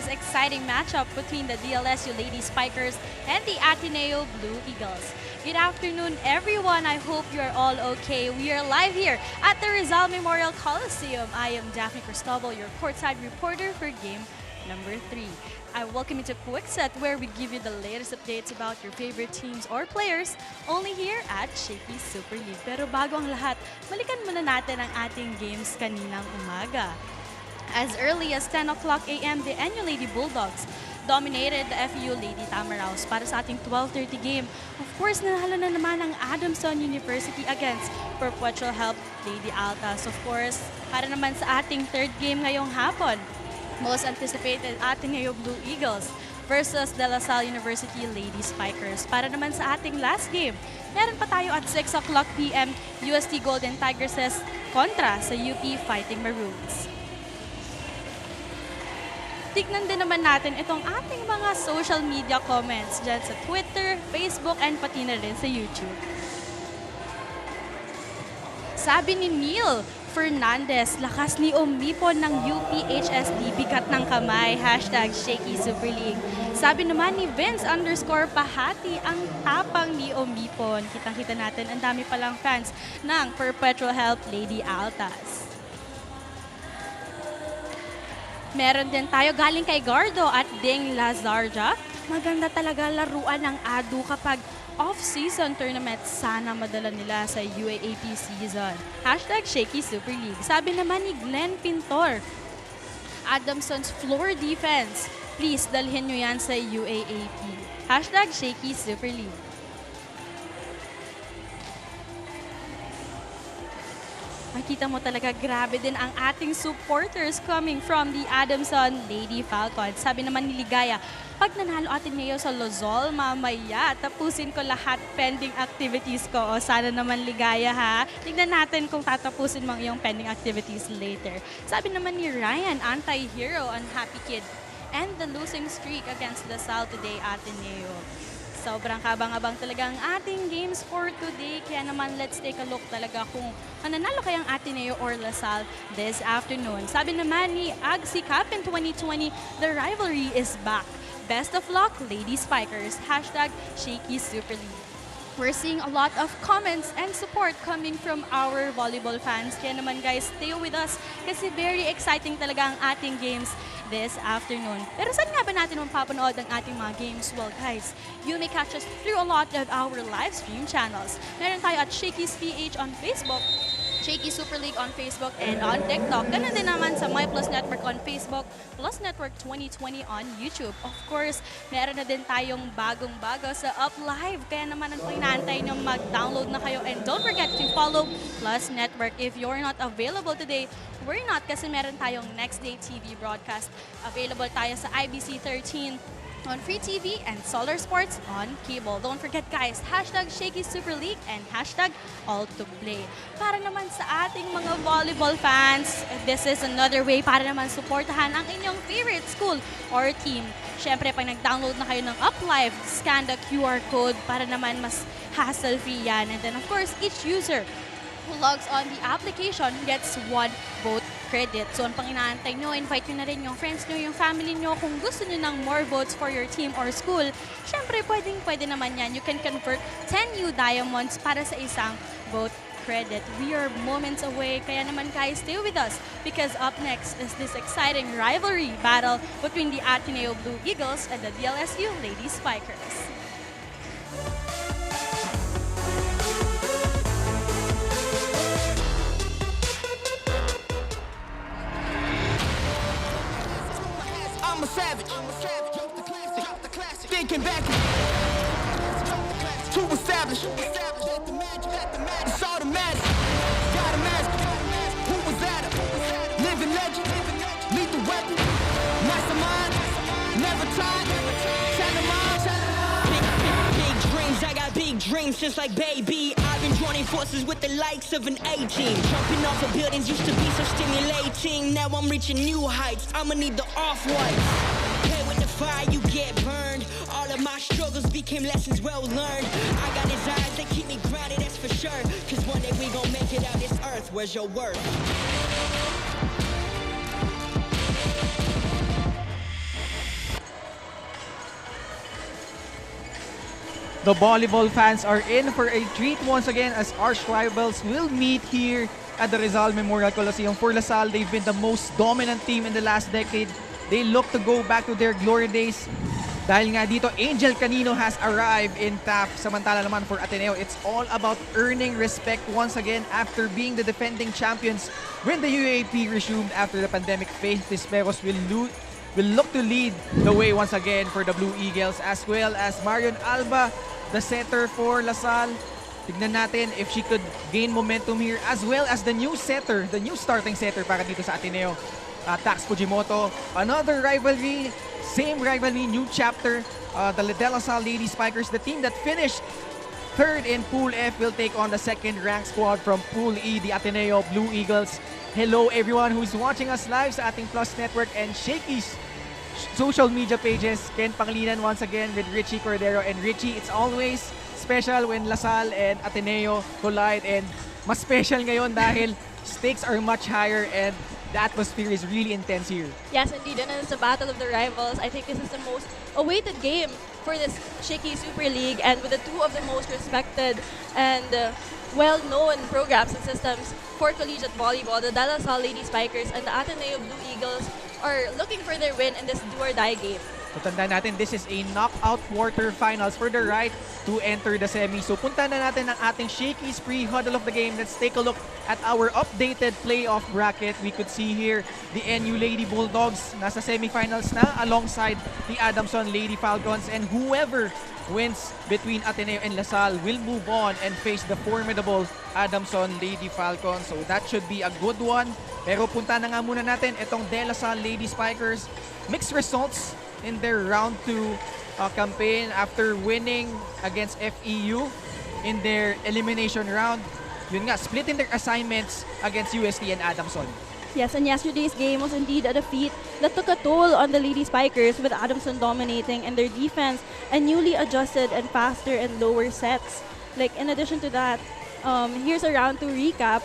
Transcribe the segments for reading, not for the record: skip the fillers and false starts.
this exciting matchup between the DLSU Lady Spikers and the Ateneo Blue Eagles. Good afternoon, everyone. I hope you're all okay. We are live here at the Rizal Memorial Coliseum. I am Daphne Cristobal, your courtside reporter for game number 3. I welcome you to Quick Set, where we give you the latest updates about your favorite teams or players, only here at Shakeys Super League. Pero bago ang lahat, balikan muna natin ang ating games kaninang umaga. As early as 10 o'clock a.m., the NU Lady Bulldogs dominated the FEU Lady Tamaraws para sa ating 12:30 game. Of course, nanalo na naman ang Adamson University against Perpetual Help Lady Altas. Of course, para naman sa ating third game ngayong hapon, most anticipated Ateneo Blue Eagles versus De La Salle University Lady Spikers. Para naman sa ating last game, meron pa tayo at 6 o'clock p.m. UST Golden Tigresses kontra sa UP Fighting Maroons. Tignan din naman natin itong ating mga social media comments dyan sa Twitter, Facebook, and pati na rin sa YouTube. Sabi ni Neil Fernandez, lakas ni Omipon ng UPHSD, bigat ng kamay, hashtag Shaky Super League. Sabi naman ni Vince_Pahati, ang tapang ni Omipon. Kitang-kita natin, ang dami palang fans ng Perpetual Help Lady Altas. Meron din tayo galing kay Gardo at Ding Lazarja. Maganda talaga laruan ng ADU kapag off-season tournament, sana madala nila sa UAAP season. Hashtag Shaky Super League. Sabi naman ni Glenn Pintor, Adamson's floor defense, please dalhin nyo yan sa UAAP. Hashtag Shaky Super League. Makita mo talaga, grabe din ang ating supporters coming from the Adamson Lady Falcons. Sabi naman ni Ligaya, pag nanalo Ateneo sa Lozol, mamaya, tapusin ko lahat pending activities ko. O sana naman Ligaya ha. Tignan natin kung tatapusin mo yung pending activities later. Sabi naman ni Ryan, anti-hero, unhappy kid, and the losing streak against La Salle today, Ateneo. Sobrang kabang-abang talaga ang ating games for today. Kaya naman, let's take a look talaga kung nanalo kayang Ateneo or La Salle this afternoon. Sabi naman ni Agsi Captain 2020, the rivalry is back. Best of luck, Lady Spikers. Hashtag Shaky Super League. We're seeing a lot of comments and support coming from our volleyball fans. Kaya naman guys, stay with us kasi very exciting talaga ang ating games this afternoon. Pero saan nga ba natin mapapanood ang ating mga games? Well guys, you may catch us through a lot of our live stream channels. Meron tayo at Shakeys PH on Facebook, Shaky Super League on Facebook and on TikTok. Ganun din naman sa My Plus Network on Facebook, Plus Network 2020 on YouTube. Of course, meron na din tayong bagong-bago sa Up Live. Kaya naman ang inaantay nyo, mag-download na kayo. And don't forget to follow Plus Network. If you're not available today, we're not kasi meron tayong Next Day TV broadcast. Available tayo sa IBC 13 on Free TV and Solar Sports on cable. Don't forget guys, hashtag Shaky Super League and hashtag All to Play. Para naman sa ating mga volleyball fans, this is another way para naman supportahan ang inyong favorite school or team. Siyempre, pag nag-download na kayo ng UpLive, scan the QR code para naman mas hassle-free yan. And then of course, each user who logs on the application gets 1 vote credit. So, ang pang inaantay nyo, invite nyo na rin yung friends nyo, yung family nyo. Kung gusto nyo ng more votes for your team or school, syempre, pwede naman yan. You can convert 10 new diamonds para sa isang vote credit. We are moments away. Kaya naman guys, stay with us because up next is this exciting rivalry battle between the Ateneo Blue Eagles and the DLSU Lady Spikers. I'm a savage. Thinking back to establish. It's automatic. Got a mask. Who was that? Living legend. Lethal weapon. Mastermind. Never tired. Big dreams. I got big dreams just like baby. I've been joining forces with the likes of an A-team. Jumping off of buildings used to be so stimulating. Now I'm reaching new heights. I'ma need the off-white. Play with the fire, you get burned. All of my struggles became lessons well learned. I got desires that keep me grounded, that's for sure. Cause one day we gon' make it out this earth. Where's your worth? The volleyball fans are in for a treat once again as arch rivals will meet here at the Rizal Memorial Coliseum. For LaSalle, they've been the most dominant team in the last decade. They look to go back to their glory days. Dahil nga dito, Angel Canino has arrived in TAF. Samantala naman for Ateneo, it's all about earning respect once again after being the defending champions when the UAP resumed after the pandemic. Faith Tisperos will look to lead the way once again for the Blue Eagles, as well as Marion Alba, the setter for LaSalle. Tignan natin if she could gain momentum here, as well as the new setter, the new starting setter para dito sa Ateneo, Tax Fujimoto. Another rivalry, same rivalry, new chapter. The De La Salle Lady Spikers, the team that finished third in Pool F, will take on the second-ranked squad from Pool E, the Ateneo Blue Eagles. Hello everyone who's watching us live sa ating Plus Network and Shakeys social media pages. Ken Panglinan once again with Richie Cordero. And Richie, it's always special when LaSalle and Ateneo collide, and mas special ngayon dahil stakes are much higher and the atmosphere is really intense here. Yes, indeed, and it's a battle of the rivals. I think this is the most awaited game for this Shaky Super League, and with the two of the most respected and well-known programs and systems for collegiate volleyball, the De La Salle Lady Spikers and the Ateneo Blue Eagles are looking for their win in this do-or-die game. So tandaan natin, this is a knockout quarterfinals for the right to enter the semi. So punta na natin ang ating Shakeys pre-huddle of the game. Let's take a look at our updated playoff bracket. We could see here the NU Lady Bulldogs nasa semifinals na alongside the Adamson Lady Falcons, and whoever wins between Ateneo and LaSalle will move on and face the formidable Adamson Lady Falcons. So that should be a good one. Pero punta na nga muna natin itong De La Salle Lady Spikers. Mixed results in their round 2 campaign after winning against FEU in their elimination round. Yun nga, splitting their assignments against UST and Adamson. Yes, and yesterday's game was indeed a defeat that took a toll on the Lady Spikers, with Adamson dominating in their defense and newly adjusted and faster and lower sets. Like, in addition to that, here's a round 2 recap.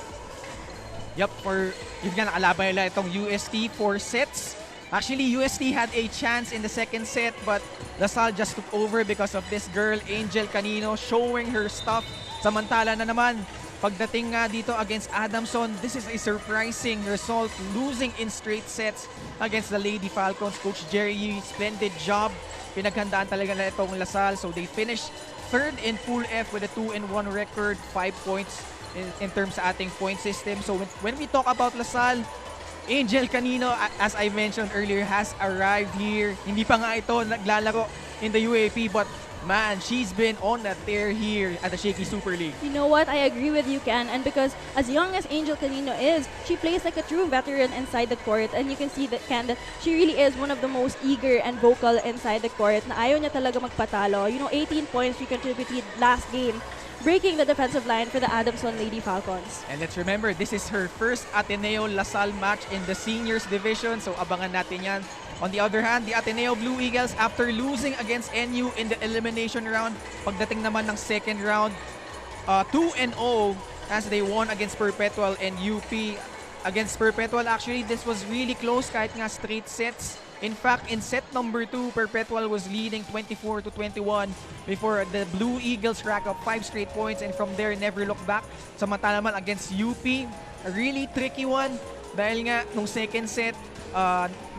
Yep, for yun nga, nakalaban nila itong UST 4 sets. Actually, UST had a chance in the second set, but LaSalle just took over because of this girl, Angel Canino, showing her stuff. Samantala na naman, pagdating nga dito against Adamson, this is a surprising result, losing in straight sets against the Lady Falcons. Coach Jerry Yee, splendid job. Pinaghandaan talaga na itong LaSalle. So they finished third in Pool F with a 2-1 record, 5 points in terms sa ating point system. So when we talk about LaSalle, Angel Canino, as I mentioned earlier, has arrived here. Hindi pa nga ito naglalaro in the UAP, but man, she's been on a tear here at the Shaky Super League. You know what? I agree with you, Ken. And because as young as Angel Canino is, she plays like a true veteran inside the court. And you can see that, Ken, that she really is one of the most eager and vocal inside the court. Na ayaw niya talaga magpatalo. You know, 18 points she contributed last game, breaking the defensive line for the Adamson Lady Falcons. And let's remember, this is her first Ateneo-LaSalle match in the seniors division. So abangan natin yan. On the other hand, the Ateneo Blue Eagles, after losing against NU in the elimination round, pagdating naman ng second round, 2-0 as they won against Perpetual and UP. Against Perpetual, actually, this was really close kahit nga straight sets. In fact, in set number 2, Perpetual was leading 24-21 before the Blue Eagles rack up 5 straight points, and from there, never looked back. Samantala naman against UP, a really tricky one dahil nga nung second set,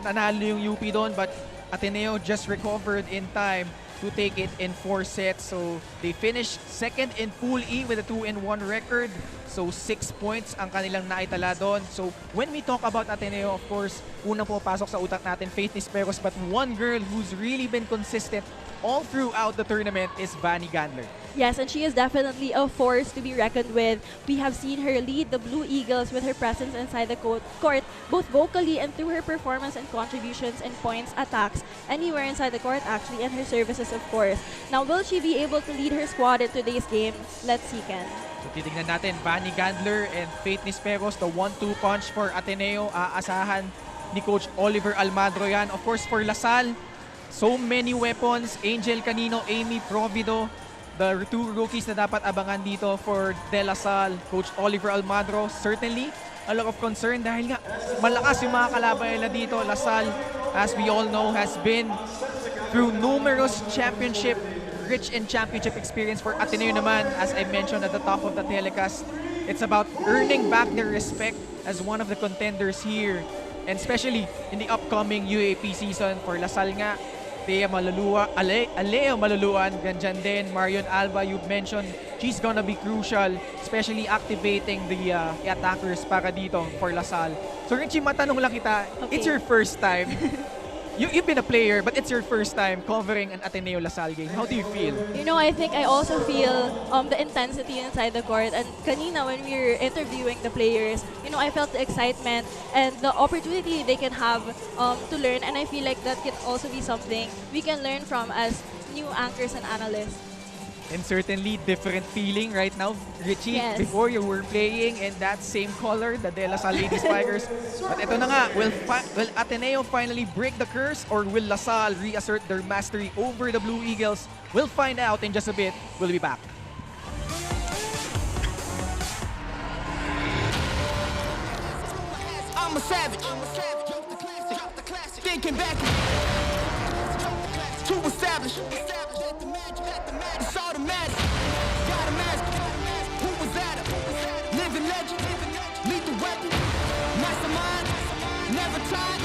nanalo yung UP doon, but Ateneo just recovered in time to take it in 4 sets. So they finished second in Pool E with a 2-1 record. So 6 points ang kanilang naitala doon. So when we talk about Ateneo, of course, unang pumapasok sa utak natin, Faith Nisperos, but one girl who's really been consistent all throughout the tournament is Vanny Gandler. Yes, and she is definitely a force to be reckoned with. We have seen her lead the Blue Eagles with her presence inside the court, both vocally and through her performance and contributions in points, attacks, anywhere inside the court actually, and her services, of course. Now, will she be able to lead her squad in today's game? Let's see, Ken. So titignan natin, Vanny Gandler and Faith Nisperos, the 1-2 punch for Ateneo. Aasahan ni Coach Oliver Almadro yan. Of course, for LaSalle, so many weapons. Angel Canino, Amy Provido, the 2 rookies na dapat abangan dito for De La Salle. Coach Oliver Almadro, certainly a lot of concern dahil nga malakas yung mga kalaban nila dito. LaSalle, as we all know, has been through numerous championship rich in championship experience for Ateneo naman, as I mentioned at the top of the telecast. It's about earning back their respect as one of the contenders here. And especially in the upcoming UAP season for Lasal nga, Aleo Maluluan, ganyan din, Marion Alba, you've mentioned, she's gonna be crucial, especially activating the attackers para dito for Lasal. So Richie, matanong lang kita, it's your first time. You've been a player, but it's your first time covering an Ateneo Lasal game. How do you feel? You know, I think I also feel the intensity inside the court. And kanina, when we were interviewing the players, you know, I felt the excitement and the opportunity they can have to learn. And I feel like that can also be something we can learn from as new anchors and analysts. And certainly different feeling right now, Richie. Yes. Before you were playing in that same color, the De La Salle Lady Spikers. But ito na nga, will Ateneo finally break the curse, or will La Salle reassert their mastery over the Blue Eagles? We'll find out in just a bit. We'll be back. I'm a savage. Thinking back. To establish. It's automatic. Got a mask. Who was that? Living legend. Lethal weapon. Mastermind. Never tired.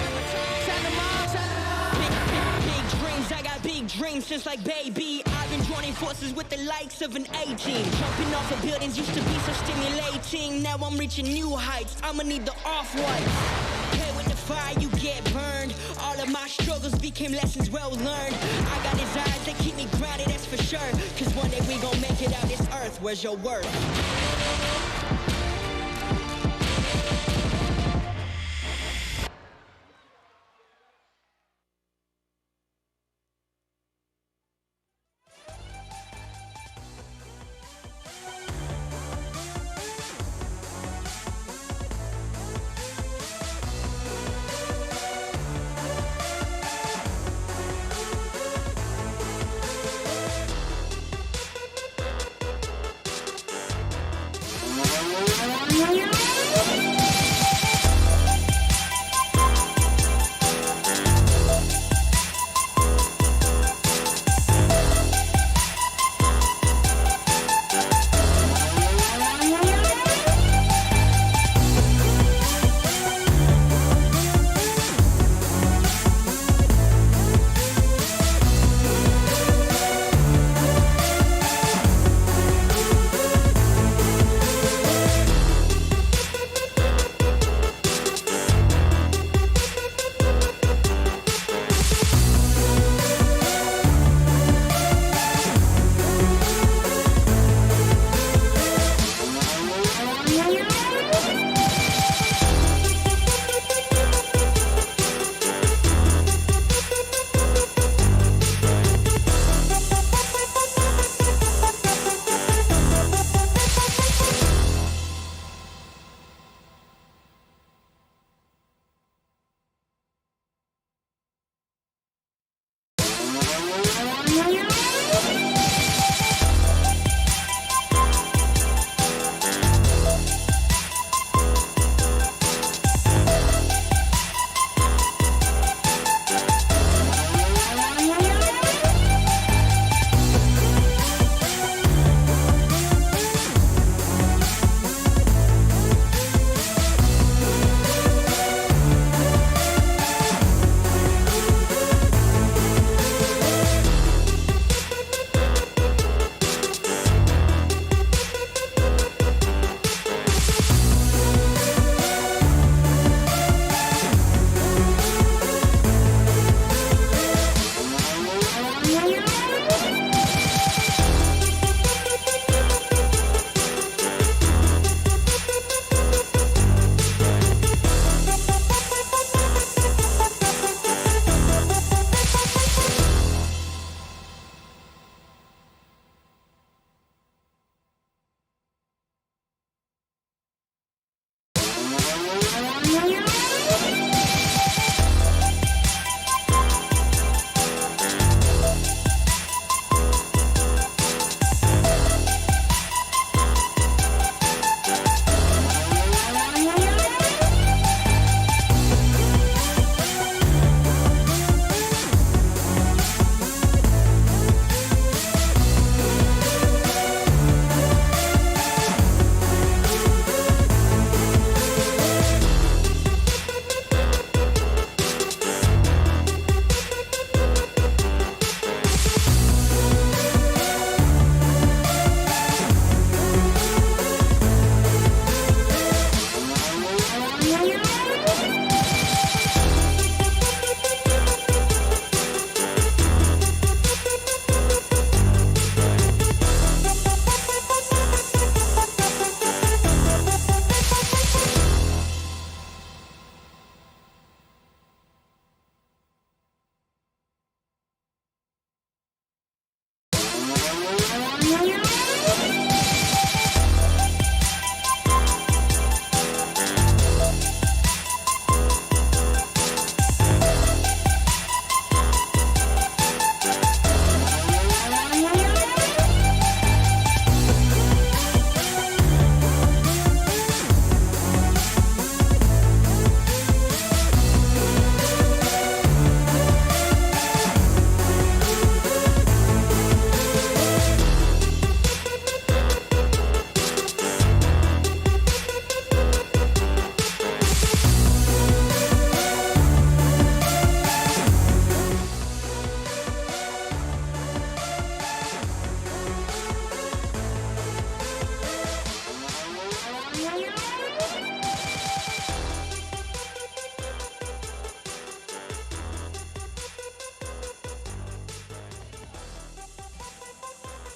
Big dreams. I got big dreams since like baby. I've been joining forces with the likes of an A-team. Jumping off of buildings used to be so stimulating. Now I'm reaching new heights. I'ma need the off-white. Play with the fire, you get burned. All of my struggles became lessons well learned. I got desires that keep me grounded, that's for sure. Cause one day we gon' make it out this earth. Where's your worth?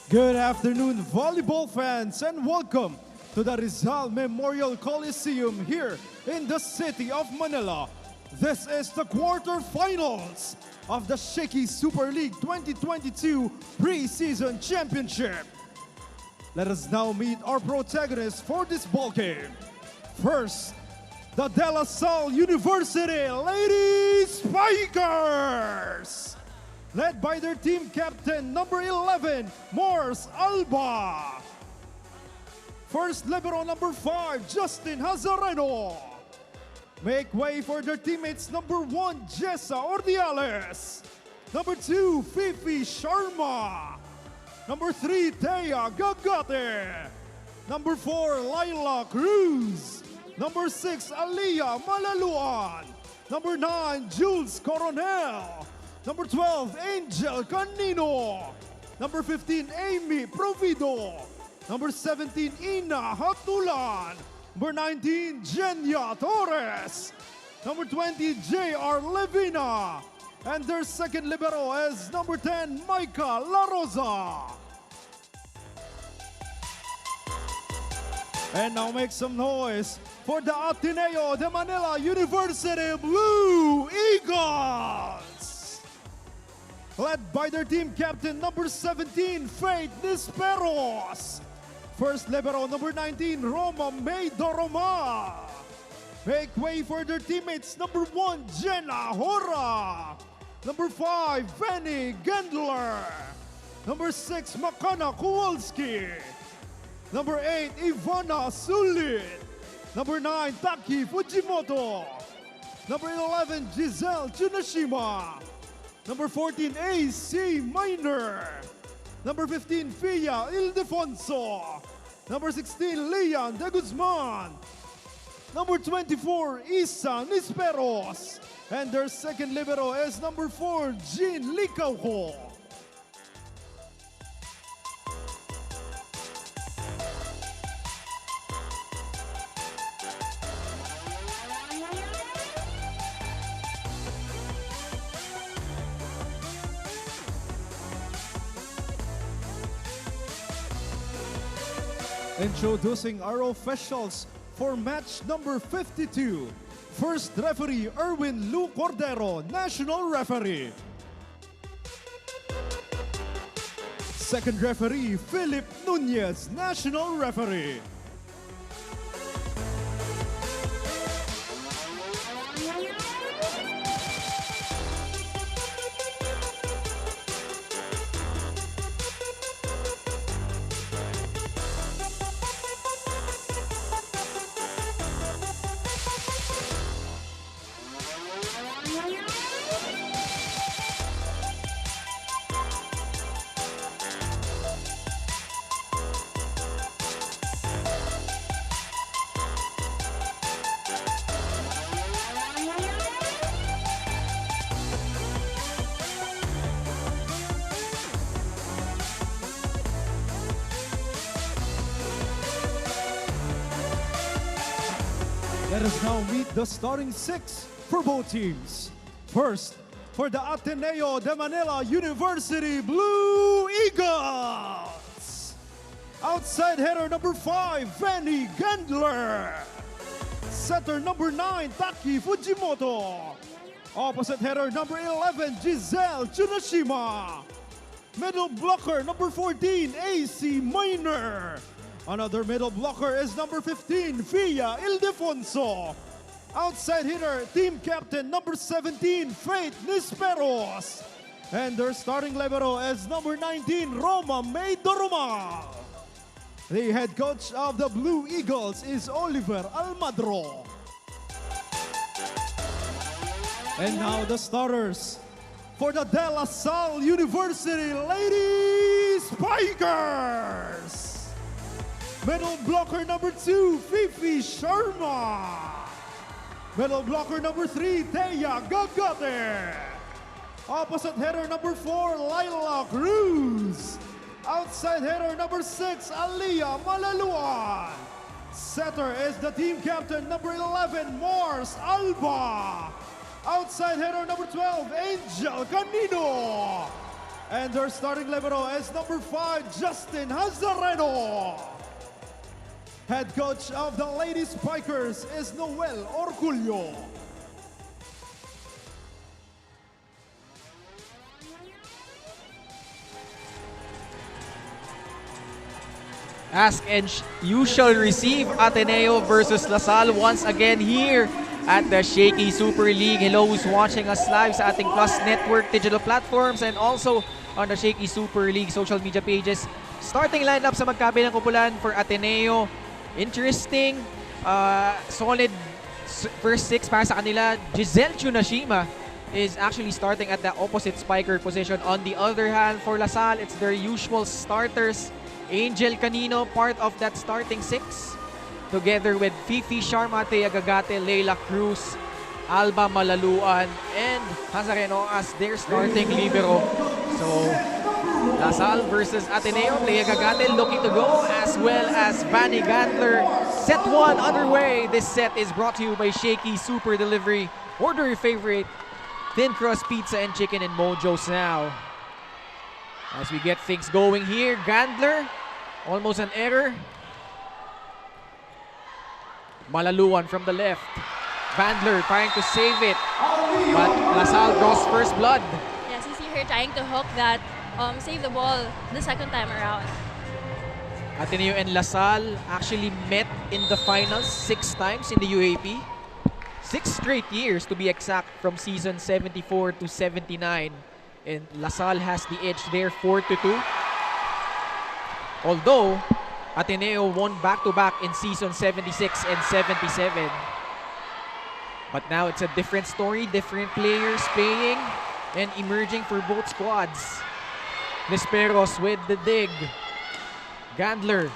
Good afternoon, volleyball fans, and welcome to the Rizal Memorial Coliseum here in the city of Manila. This is the quarterfinals of the Shakeys Super League 2022 Preseason Championship. Let us now meet our protagonists for this ball game. First, the De La Salle University Lady Spikers, led by their team captain, number 11, Morse Alba. First libero, number 5, Justin Hazareno. Make way for their teammates, number 1, Jessa Ordiales. Number 2, Fifi Sharma. Number 3, Thea Gagate. Number 4, Laila Cruz. Number 6, Aliyah Malaluan. Number 9, Jules Coronel. Number 12, Angel Canino. Number 15, Amy Provido. Number 17, Ina Hatulan. Number 19, Jenya Torres. Number 20, J.R. Levina. And their second libero is number 10, Micah La Rosa. And now make some noise for the Ateneo de Manila University Blue Eagles, led by their team captain, number 17, Faith Nisperos. First libero, number 19, Roma May Doroma. Make way for their teammates, number 1, Jenna Hora. Number 5, Benny Gendler. Number 6, Makana Kowalski. Number 8, Ivana Sulit. Number 9, Taki Fujimoto. Number 11, Giselle Tsunashima. Number 14, AC Minor. Number 15, Fia Ildefonso. Number 16, Leon De Guzman. Number 24, Isa Nisperos. And their second libero is number 4, Jean Licauco. Introducing our officials for match number 52. First referee, Erwin Lu Cordero, National Referee. Second referee, Philip Nunez, National Referee. Let us now meet the starting 6 for both teams. First, for the Ateneo de Manila University Blue Eagles. Outside header number 5, Benny Gendler. Setter number 9, Taki Fujimoto. Opposite header number 11, Giselle Tsunashima. Middle blocker number 14, AC Minor. Another middle blocker is number 15, Fia Ildefonso. Outside hitter, team captain number 17, Faith Nisperos. And their starting libero is number 19, Roma May Doroma. The head coach of the Blue Eagles is Oliver Almadro. And now the starters for the De La Salle University Lady Spikers. Middle blocker number 2, Fifi Sharma. Middle blocker number 3, Thea Gagate. Opposite header number 4, Laila Cruz. Outside header number 6, Aliyah Malaluan. Setter is the team captain number 11, Morse Alba. Outside header number 12, Angel Canino. And their starting libero is number 5, Justin Hazareno. Head coach of the Lady Spikers is Noel Orculio. Ask and you shall receive. Ateneo versus LaSalle once again here at the Shakey Super League. Hello, who's watching us live sa ating Plus Network digital platforms and also on the Shakey Super League social media pages. Starting lineup sa magkabilang kumpulan for Ateneo. Interesting, solid first 6 para sa kanila. Giselle Chunashima is actually starting at the opposite spiker position. On the other hand, for LaSalle, it's their usual starters. Angel Canino, part of that starting 6. Together with Fifi Sharmate Agagate, Leila Cruz, Alba Malaluan, and Hazareno as their starting libero. So, LaSalle versus Ateneo. Leia Agagate looking to go, as well as Vanny Gandler. Set 1 underway. This set is brought to you by Shakey Super Delivery. Order your favorite thin crust pizza and chicken in Mojo's now. As we get things going here, Gandler, almost an error. Malaluan from the left. Gandler trying to save it, but LaSalle draws first blood. Yes, you see her trying to hook that, save the ball the second time around. Ateneo and LaSalle actually met in the finals 6 times in the UAP. 6 straight years to be exact, from season 74 to 79. And LaSalle has the edge there, 4-2. Although, Ateneo won back-to-back in season 76 and 77. But now it's a different story, different players playing and emerging for both squads. Nesperos with the dig. Gandler,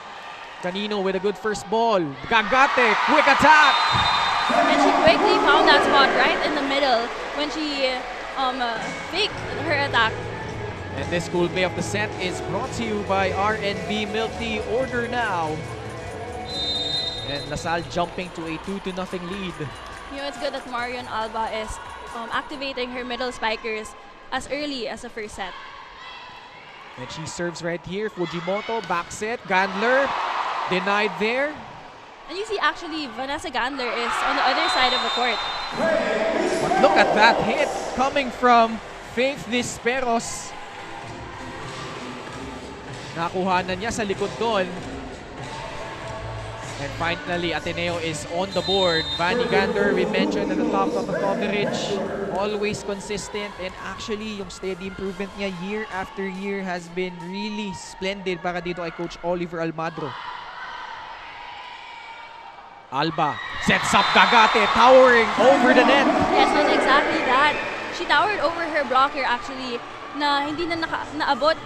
Canino with a good first ball. Gagate, quick attack! And she quickly found that spot right in the middle when she fake her attack. And this cool play of the set is brought to you by RNB Milk Tea. Order now. And LaSalle jumping to a 2-0 lead. You know, it's good that Marion Alba is activating her middle spikers as early as the first set. And she serves right here. Fujimoto, back set. Gandler, denied there. And you see, actually, Vanessa Gandler is on the other side of the court. But look at that hit coming from Faith Nisperos. Nakuhanan niya sa likod doon. And finally, Ateneo is on the board. Vanny Gander, we mentioned at the top of the coverage, always consistent, and actually yung steady improvement niya year after year has been really splendid para dito kay Coach Oliver Almadro. Alba sets up Gagate, towering over the net. Yes, not exactly that. She towered over her blocker actually, na hindi na naabot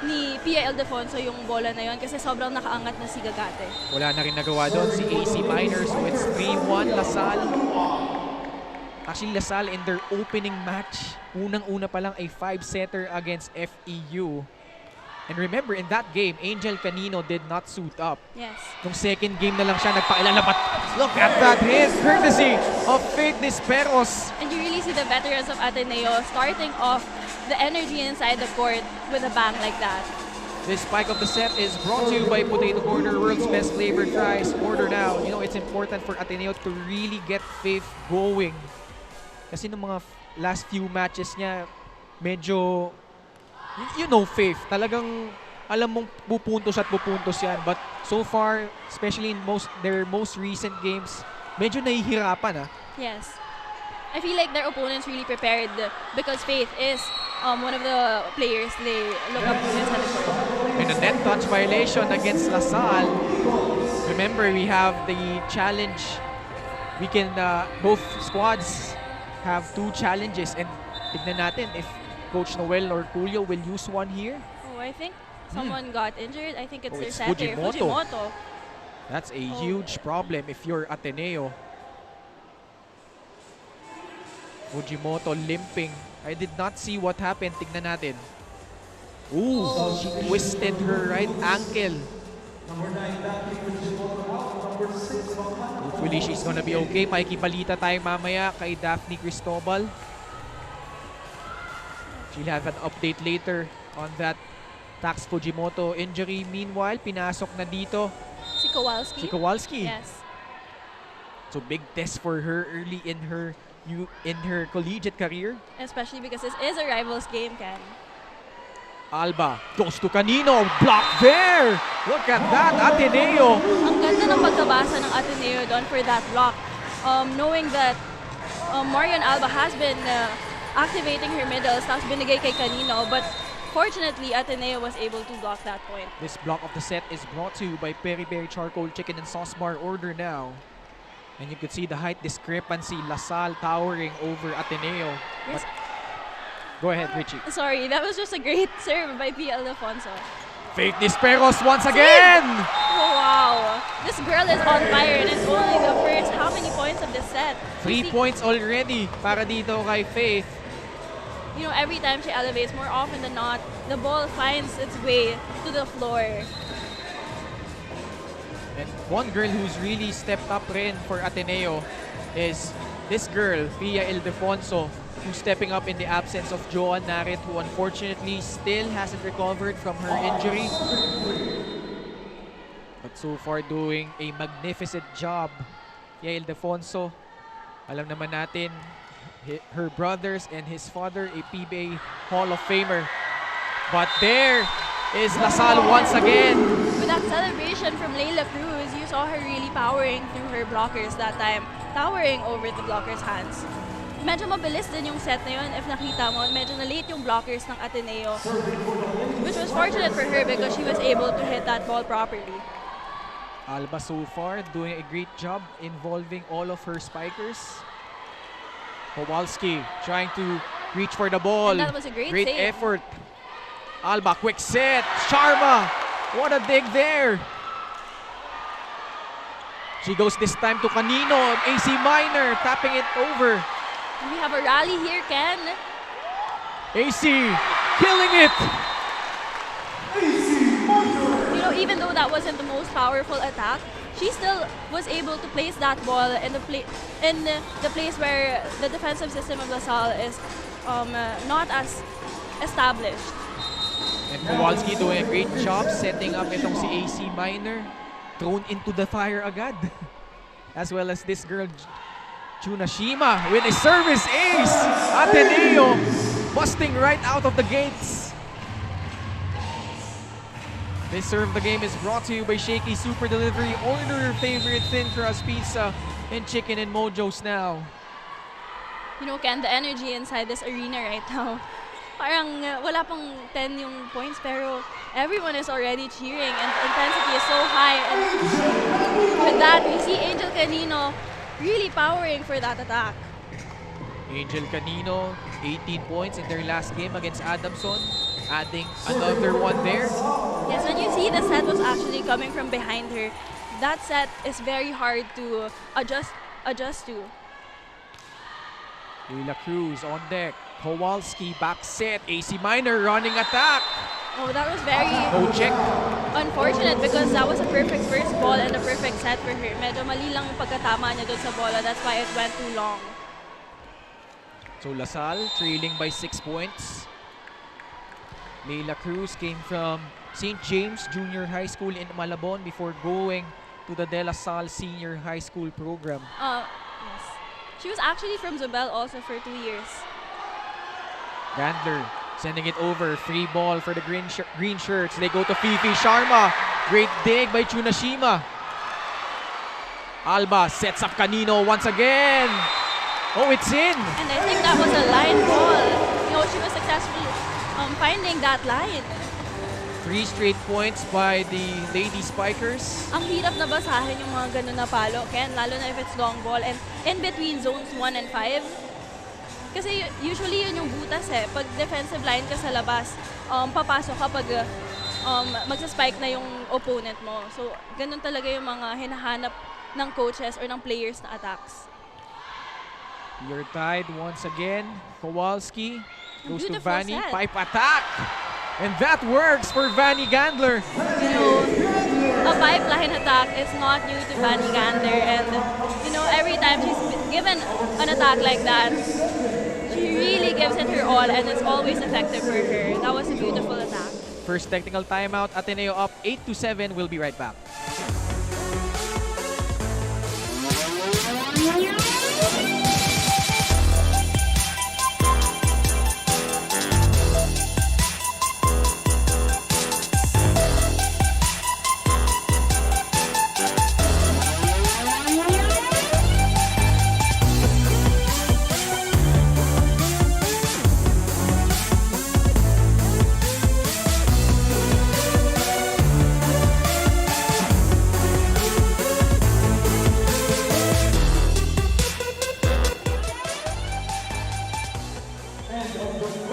ni Pia Ildefonso yung bola na yon kasi sobrang nakaangat na si Gagate. Wala na rin nagawa doon si AC Miners. So it's 3-1 LaSalle. Actually, LaSalle in their opening match, unang-una pa lang a 5-setter against FEU. And remember, in that game, Angel Canino did not suit up. Yes. Nung second game na lang siya nagpakilala, but look at that hit, courtesy of Faith Nisperos. And you really see the veterans of Ateneo starting off the energy inside the court with a bang like that. This spike of the set is brought to you by Potato Corner, world's best flavored fries. Order now. You know, it's important for Ateneo to really get Faith going. Kasi nung mga last few matches niya, medyo, you know Faith, talagang alam mong pupuntos at pupuntos yan. But so far, especially in their most recent games, medyo nahihirapan. Yes. I feel like their opponents really prepared because Faith is one of the players they look up to inside the court. And a net touch violation against LaSalle. Remember, we have the challenge. We can, both squads have 2 challenges. And tignan natin if Coach Noel or Julio will use one here. Oh, I think someone got injured. I think it's their It's setter, Fujimoto. That's a huge problem if you're Ateneo. Fujimoto limping. I did not see what happened. Tignan natin. Ooh, she twisted her right ankle. Hopefully she's gonna be okay. Pakikibalita tayo mamaya kay Daphne Cristobal. She'll have an update later. on that Tax Fujimoto injury. Meanwhile, pinasok na dito Si Kowalski. si Kowalski. Yes. So big test for her early in her collegiate career. Especially because this is a rivals game, Ken. Alba goes to Canino. Block there! Look at that, Ateneo. Ang ganda ng pagkabasa ng Ateneo doon for that block. Knowing that Marian Alba has been activating her middles, tapos binigay kay Canino. But fortunately, Ateneo was able to block that point. This block of the set is brought to you by Peri Peri Charcoal Chicken and Sauce Bar. Order now. And you could see the height discrepancy. Lasal towering over Ateneo. Yes. Go ahead, Richie. Sorry, that was just a great serve by Pia Alfonso. Faith Disperos once again! Oh, wow. This girl is on fire and it's only the first how many points of the set? 3 points already para dito kay Faith. You know, every time she elevates, more often than not, the ball finds its way to the floor. And one girl who's really stepped up rin for Ateneo is this girl, Pia Ildefonso, who's stepping up in the absence of Joan Narit, who unfortunately still hasn't recovered from her injury. But so far doing a magnificent job. Pia Ildefonso, alam naman natin, her brothers and his father, a PBA Hall of Famer. But there is Lasal once again. With that celebration from Leila Cruz, you saw her really powering through her blockers that time, towering over the blockers' hands. Medyo mabilis din yung set na yun. If nakita mo, medyo na-late yung blockers ng Ateneo, which was fortunate for her because she was able to hit that ball properly. Alba so far doing a great job involving all of her spikers. Kowalski trying to reach for the ball. And that was a great save. Effort. Alba, quick set. Sharma, what a dig there. She goes this time to Canino. AC Minor tapping it over. We have a rally here, Ken. AC killing it. You know, even though that wasn't the most powerful attack, she still was able to place that ball in the place where the defensive system of LaSalle is not as established. And Kowalski doing a great job setting up itong si AC Minor. Thrown into the fire agad. As well as this girl, Chunashima, with a service ace. Ateneo busting right out of the gates. This serve of the game is brought to you by Shakey Super Delivery. Order your favorite thin crust pizza and chicken and mojos now. You know, Ken, the energy inside this arena right now, parang wala pang 10 yung points, pero everyone is already cheering and the intensity is so high. And with that, we see Angel Canino really powering for that attack. Angel Canino, 18 points in their last game against Adamson. Adding another one there. Yes, when you see the set was actually coming from behind her, that set is very hard to adjust to. Leila Cruz on deck. Kowalski back set. AC Minor running attack. Oh, that was very No check. unfortunate because that was a perfect first ball and a perfect set for her. Medyo mali lang yung pagkatama niya doon sa bola. That's why it went too long. So LaSalle trailing by 6 points. Leila Cruz came from St. James Junior High School in Malabon before going to the De La Salle Senior High School program. Yes. She was actually from Zobel also for 2 years. Gandler sending it over. Free ball for the green shirts. They go to Fifi Sharma. Great dig by Chunashima. Alba sets up Canino once again. Oh, it's in. And I think that was a line ball. You know, she was successful finding that line. 3 straight points by the Lady Spikers. Ang hirap na basahin yung mga ganun na palo, Ken, lalo na if it's long ball and in between zones 1 and 5. Kasi usually yun yung butas eh. Pag defensive line ka sa labas, papasok ka pag magsaspike na yung opponent mo. So, ganun talaga yung mga hinahanap ng coaches or ng players na attacks. You're tied once again. Kowalski goes to Beautiful Vanny. set. Pipe attack. And that works for Vanny Gandler. You know, a pipeline attack is not new to Vanny Gander, and you know, every time she's given an attack like that, She really gives it her all and it's always effective for her. That was a beautiful attack. First technical timeout, Ateneo up 8-7. We'll be right back.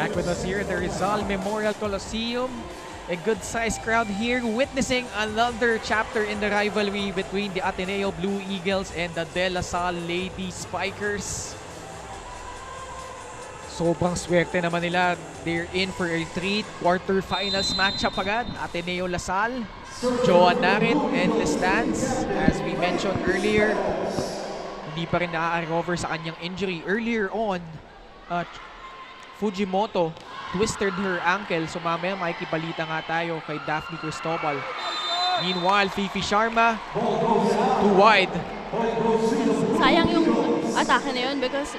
Back with us here at the Rizal Memorial Coliseum. A good-sized crowd here witnessing another chapter in the rivalry between the Ateneo Blue Eagles and the DLSU Lady Spikers. Sobrang swerte naman nila. They're in for a treat. Quarterfinals matchup agad. Ateneo Lasal, Joan Narit, and the stands. As we mentioned earlier, hindi pa rin nakaka-recover sa kanyang injury. Earlier on, Fujimoto twisted her ankle. So mamaya makikibalita nga tayo kay Daphne Cristobal. Meanwhile, Fifi Sharma, too wide. Sayang yung atake na yun because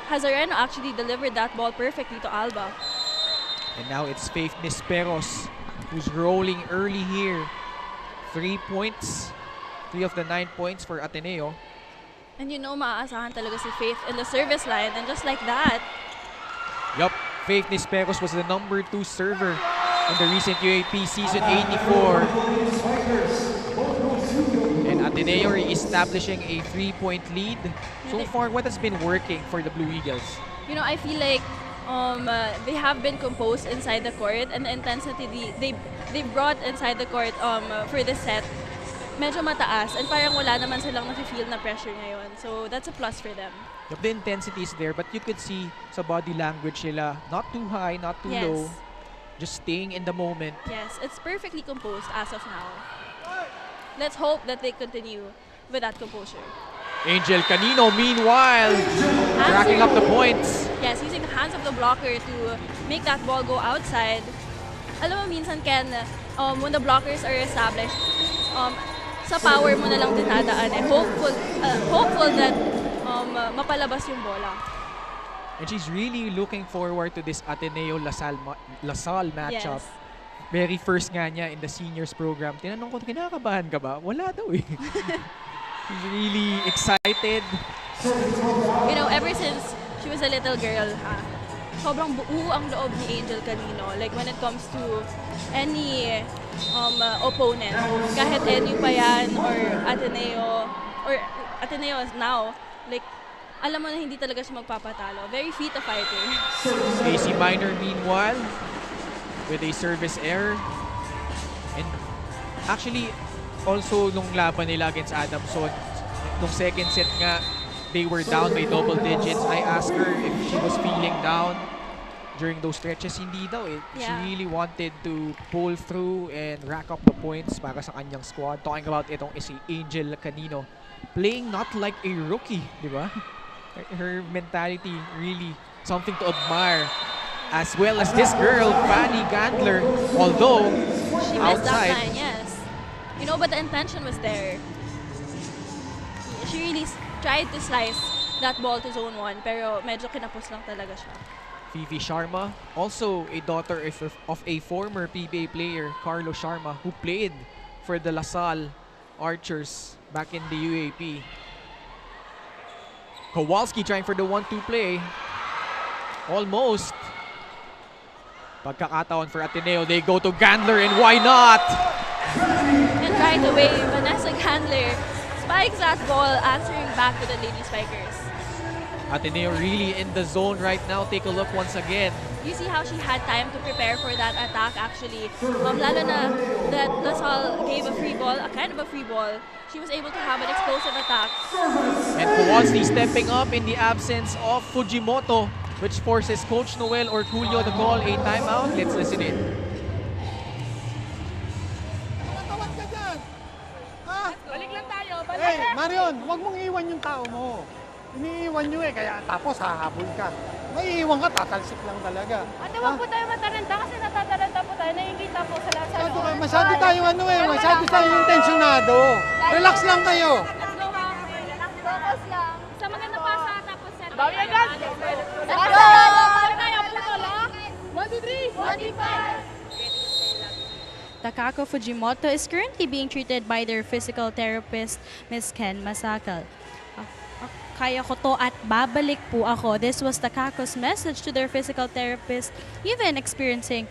Hazareno actually delivered that ball perfectly to Alba. And now it's Faith Nisperos who's rolling early here. 3 points. 3 of the 9 points for Ateneo. And you know, maaasahan talaga si Faith in the service line. And just like that, Yup, Faith Nisperos was the number 2 server in the recent UAP season 84. And Ateneo establishing a 3-point lead. So far, what has been working for the Blue Eagles? you know, I feel like they have been composed inside the court and the intensity they brought inside the court for this set medyo mataas and parang wala naman silang nafe-feel na pressure ngayon. So that's a plus for them. Yup, the intensity is there, but you could see sa body language nila, not too high, not too low, just staying in the moment. Yes, it's perfectly composed as of now. Let's hope that they continue with that composure. Angel Canino, meanwhile, racking up the points. Yes, using the hands of the blocker to make that ball go outside. Alam mo, minsan, Ken, when the blockers are established, sa power mo na lang dinadaan eh. Hopeful that mapalabas yung bola. And she's really looking forward to this Ateneo Lasal matchup. Yes. Very first nga niya in the seniors program. Tinanong ko, kinakabahan ka ba? Wala daw eh. She's really excited. You know, ever since she was a little girl, sobrang buo ang loob ni Angel Canino. Like when it comes to any opponent, kahit NU pa yan or Ateneo is now, like, alam mo na hindi talaga siya magpapatalo. Very fit a fighter. AC Minor, meanwhile, with a service error. And actually, also nung laban nila against Adamson, nung second set nga, they were down by double digits. I asked her if she was feeling down during those stretches. Hindi daw eh. She really wanted to pull through and rack up the points para sa kanyang squad. Talking about itong si Angel Canino. Playing not like a rookie, di ba? Her mentality really something to admire. As well as this girl, Fanny Gandler, although She missed that outside. line, yes. You know, but the intention was there. She really tried to slice that ball to zone 1, pero medyo kinapos lang talaga siya. Fifi Sharma, also a daughter of a former PBA player, Carlo Sharma, who played for the LaSalle Archers back in the UAP. Kowalski trying for the 1-2 play. Almost. Pagkakataon for Ateneo, they go to Gandler, and why not? And right away, Vanessa Gandler spikes that ball, answering back to the Lady Spikers. Ateneo really in the zone right now. Take a look once again. You see how she had time to prepare for that attack actually. Lalo na that LaSalle gave a free ball, a kind of a free ball. She was able to have an explosive attack. And Kowalski stepping up in the absence of Fujimoto, which forces Coach Noel or Julio to call a timeout. Let's listen in. Tawad ka dyan! Ha? Balik lang tayo, balik Hey, Marion, huwag mong iwan yung tao mo. Iniiwan nyo eh, kaya tapos hahabol ka. Maiiwan ka, tatalsik lang talaga. Ate, wag po tayo mataranta kasi natataranta po tayo. Nakikita po sa lahat sa loob. Masyado tayo masyado tayo intensyonado. Relax lang kayo. Let's go, ma'am. Focus lang. Sa maganda pa sa tapos set. Bawi agad! Let's go! Bawi tayo, putol, ha? 1, 2, 3! 1, 2, 5! Takako Fujimoto is currently being treated by their physical therapist, Ms. Ken Masakal. Kaya ko to at babalik po ako. This was Takako's message to their physical therapist, even experiencing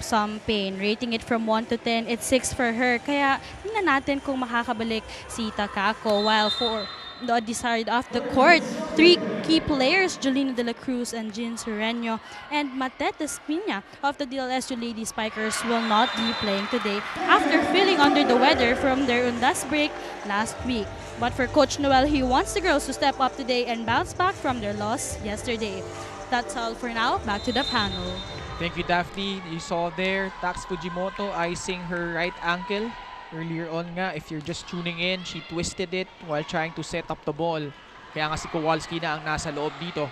some pain. Rating it from 1 to 10, it's 6 for her. Kaya tingnan natin kung makakabalik si Takako. While for the other side of the court, 3 key players, Jolina De La Cruz and Jean Sereno and Matete Espina of the DLSU Lady Spikers will not be playing today after feeling under the weather from their Undas break last week. But for Coach Noel, he wants the girls to step up today and bounce back from their loss yesterday. That's all for now. Back to the panel. Thank you, Daphne. You saw there, Tax Fujimoto icing her right ankle. Earlier on nga, if you're just tuning in, she twisted it while trying to set up the ball. Kaya nga si Kowalski na ang nasa loob dito.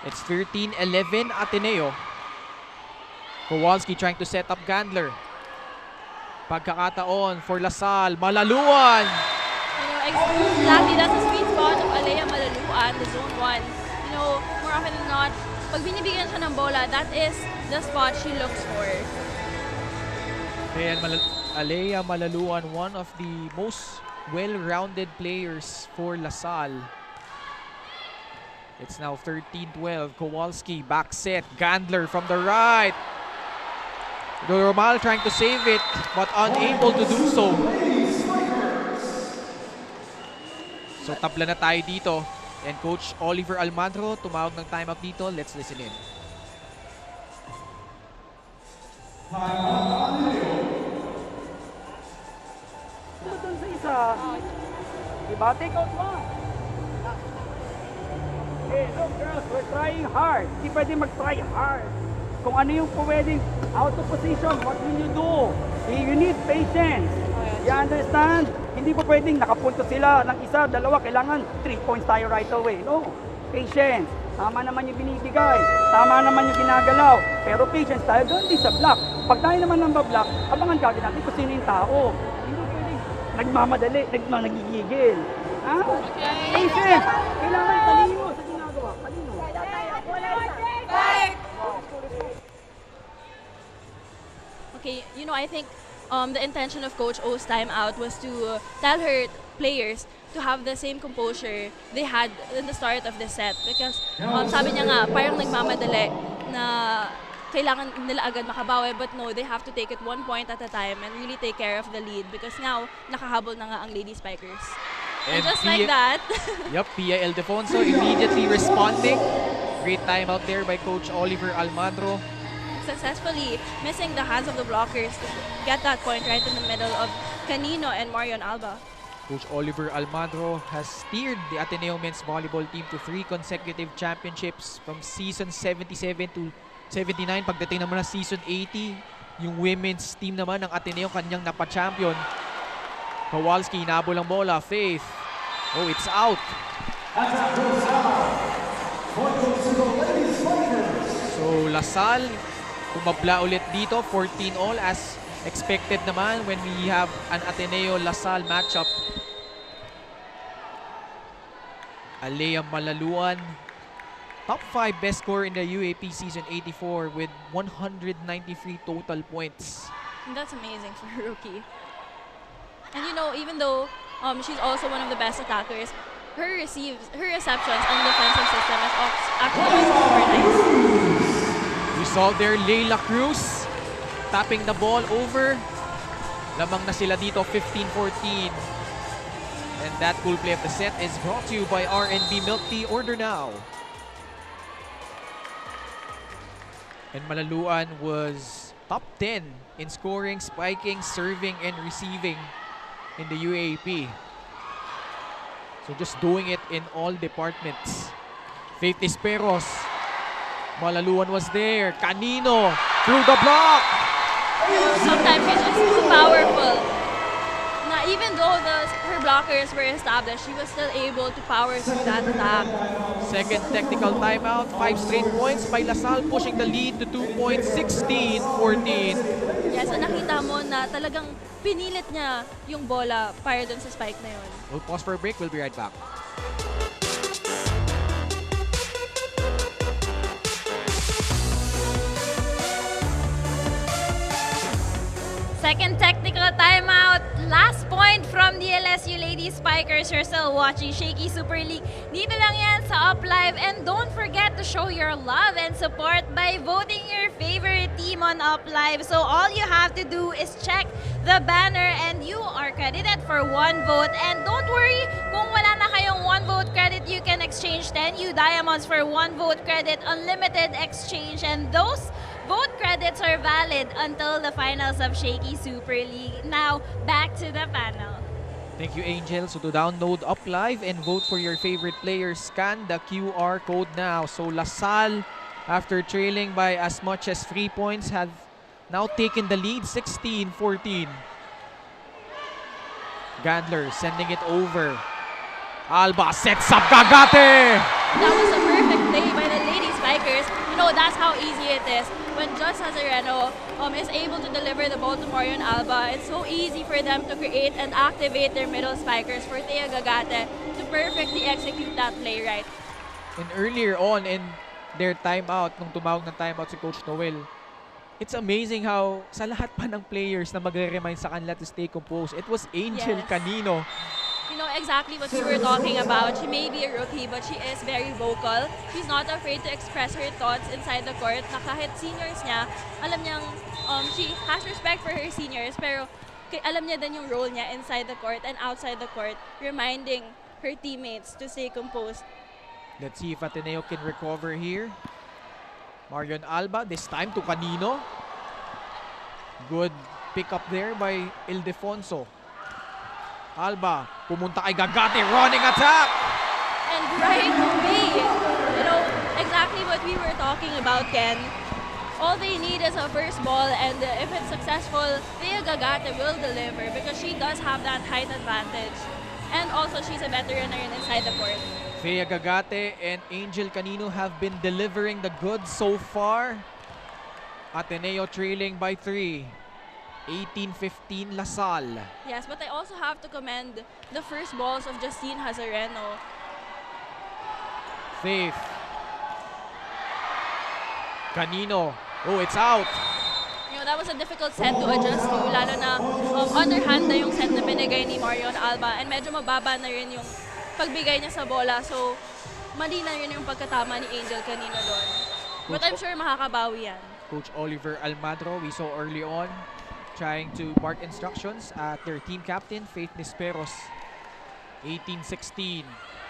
It's 13-11 Ateneo. Kowalski trying to set up Gandler. Pagkakataon for Lasal. Malaluan! Exactly, that's the sweet spot of Alea Malaluan, the zone 1. You know, more often than not, pag binibigyan siya ng bola, that is the spot she looks for. Ayan, Alea Malaluan, one of the most well-rounded players for Lasal. It's now 13-12. Kowalski, back set. Gandler from the right. Normal trying to save it, but unable to do so. So tabla na tayo dito. And Coach Oliver Almandro tumawag ng timeout dito. Let's listen in. Doon sa isa. Diba? Take out mo. Hey, look girls, we're trying hard. Hindi pwede mag-try hard. Kung ano yung pwedeng out of position, what will you do? You need patience. You understand? Hindi po pwedeng nakapunto sila ng isa, dalawa, kailangan 3 points tayo right away. No, patience. Tama naman yung binibigay. Tama naman yung ginagalaw. Pero patience tayo doon din sa block. Pag tayo naman ng block, abangan gagawin natin kung sino yung tao. Hindi pwedeng nagmamadali, nagigigil. Ha? Patience. Kailangan talino sa ginagawa. Talino. Okay, you know, I think the intention of Coach O's timeout was to tell her players to have the same composure they had in the start of the set. Because sabi niya nga, parang nagmamadali na kailangan nila agad makabawi. But no, they have to take it 1 point at a time and really take care of the lead. Because now, nakahabol na nga ang Lady Spikers. And just like that. Yep, Pia Ildefonso immediately responding. Great timeout there by Coach Oliver Almandro. Successfully missing the hands of the blockers to get that point right in the middle of Canino and Marion Alba. Coach Oliver Almandro has steered the Ateneo men's volleyball team to 3 consecutive championships from season 77 to 79. Pagdating naman na season 80, yung women's team naman ng Ateneo kanyang napa-champion. Kowalski, hinabol ang bola. Faith. Oh, it's out. So, Lasal tumabla ulit dito, 14 all as expected naman when we have an Ateneo-Lasal matchup. Alea Malaluan, top 5 best scorer in the UAP season 84 with 193 total points. And that's amazing for a rookie. And you know, even though she's also one of the best attackers, her receptions and defensive system is actually super nice. We saw there Leila Cruz tapping the ball over. Lamang na sila dito, 15-14. And that cool play of the set is brought to you by R&B Milk Tea. Order now. And Malaluan was top 10 in scoring, spiking, serving, and receiving in the UAP. So just doing it in all departments. Faith Esperos. Malaluan was there. Canino through the block. Sometimes she's just too powerful. Na even though her blockers were established, she was still able to power through that attack. Second technical timeout, 5 straight points by LaSalle, pushing the lead to 2 points, 16-14. Yes, and nakita mo na talagang pinilit niya yung bola para dun sa spike na yun. We'll pause for a break. We'll be right back. Second technical timeout. Last point from DLSU Lady Spikers. You're still watching Shaky Super League. Dito lang yan sa Up Live. And don't forget to show your love and support by voting your favorite team on Up Live. So all you have to do is check the banner and you are credited for 1 vote. And don't worry, kung wala na kayong 1 vote credit, you can exchange 10 U Diamonds for 1 vote credit, unlimited exchange. And those vote credits are valid until the finals of Shaky Super League. Now, back to the panel. Thank you, Angel. So to download Up Live and vote for your favorite players, scan the QR code now. So LaSalle, after trailing by as much as 3 points, have now taken the lead, 16-14. Gandler sending it over. Alba sets up Gagate! That was a perfect play by the Lady Spikers. You know, that's how easy it is. When Just Hazareno is able to deliver the ball to Marion Alba, it's so easy for them to create and activate their middle spikers for Thea Gagate to perfectly execute that play right. And earlier on in their timeout, nung tumawag ng timeout si Coach Noel, it's amazing how sa lahat pa ng players na magre-remind sa kanila to stay composed, it was Angel Yes. Canino. You know exactly what we were talking about. She may be a rookie, but she is very vocal. She's not afraid to express her thoughts inside the court. Na kahit seniors niya, alam niyang she has respect for her seniors, pero alam niya din yung role niya inside the court and outside the court, reminding her teammates to stay composed. Let's see if Ateneo can recover here. Marion Alba, this time to Canino. Good pick up there by Ildefonso. Alba, pumunta kay Gagate, running attack! And right away, you know, exactly what we were talking about, Ken. All they need is a first ball, and if it's successful, Thea Gagate will deliver because she does have that height advantage. And also, she's a veteran inside the court. Thea Gagate and Angel Canino have been delivering the goods so far. Ateneo trailing by 3. 18-15 LaSalle. Yes, but I also have to commend the first balls of Justine Hazareno. Faith. Canino. Oh, it's out. You know, that was a difficult set to adjust to, lalo na underhand na yung set na binigay ni Marion Alba and medyo mababa na rin yung pagbigay niya sa bola. So, mali na rin yung pagkatama ni Angel Canino doon. But I'm sure makakabawi yan. Coach Oliver Almadro, we saw early on, trying to bark instructions at their team captain, Faith Nisperos. 18-16.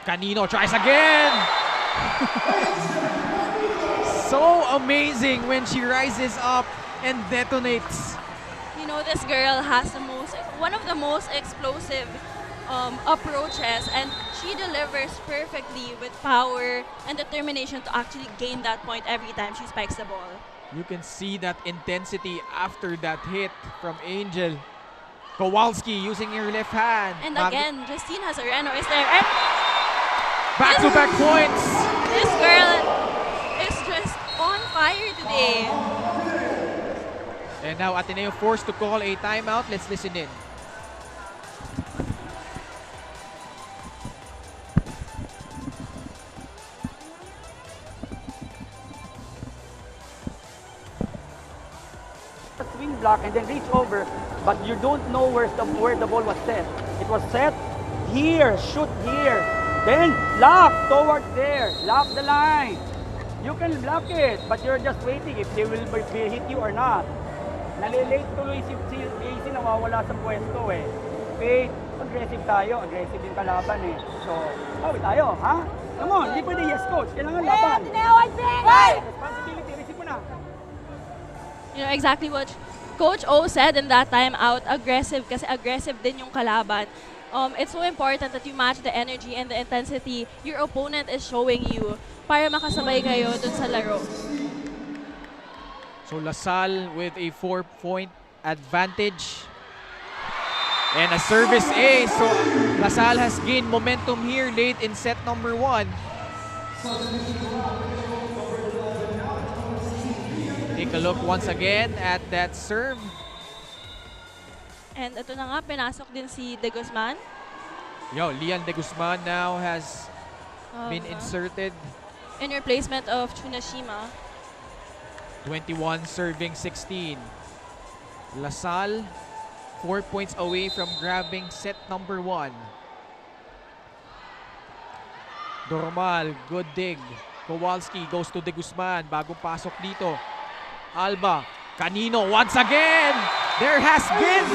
Canino tries again! So amazing when she rises up and detonates. You know, this girl has one of the most explosive approaches, and she delivers perfectly with power and determination to actually gain that point every time she spikes the ball. You can see that intensity after that hit from Angel. Kowalski using her left hand. And again, Justine Hazareno is there. And back-to-back points. This girl is just on fire today. And now Ateneo forced to call a timeout. Let's listen in. Swing block and then reach over, but you don't know where the ball was set. It was set here, shoot here, then lock towards there, lock the line. You can block it, but you're just waiting if they will hit you or not. Nalilate tuloy si AC, nawawala sa pwesto eh. Faith, aggressive tayo, aggressive din kalaban eh. So, awit tayo, ha? Come on, hindi pwede yes coach, kailangan laban. Responsibility, receive mo na. You know exactly what Coach O said in that time out, aggressive kasi aggressive din yung kalaban. It's so important that you match the energy and the intensity your opponent is showing you para makasabay kayo dun sa laro. So LaSalle with a 4-point advantage. And a service ace. So LaSalle has gained momentum here late in set number 1. Take a look once again at that serve. And ito na nga, pinasok din si De Guzman. Lian De Guzman now has been inserted. In replacement of Tsunashima. 21 serving 16. LaSalle 4 points away from grabbing set number 1. Normal, good dig. Kowalski goes to De Guzman. Bagong pasok dito. Alba, Canino once again. There has been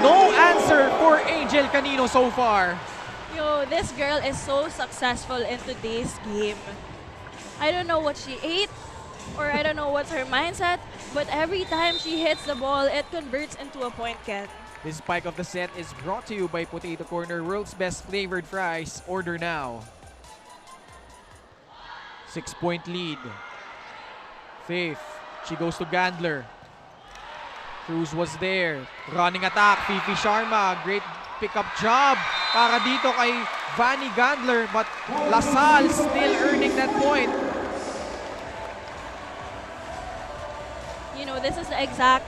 no answer for Angel Canino so far. This girl is so successful in today's game. I don't know what she ate or I don't know what's her mindset, but every time she hits the ball, it converts into a point, Ken. This spike of the set is brought to you by Potato Corner, world's best flavored fries. Order now. 6-point lead. Faith, she goes to Gandler. Cruz was there. Running attack, Fifi Sharma. Great pickup job para dito kay Vanny Gandler, but LaSalle still earning that point. This is the exact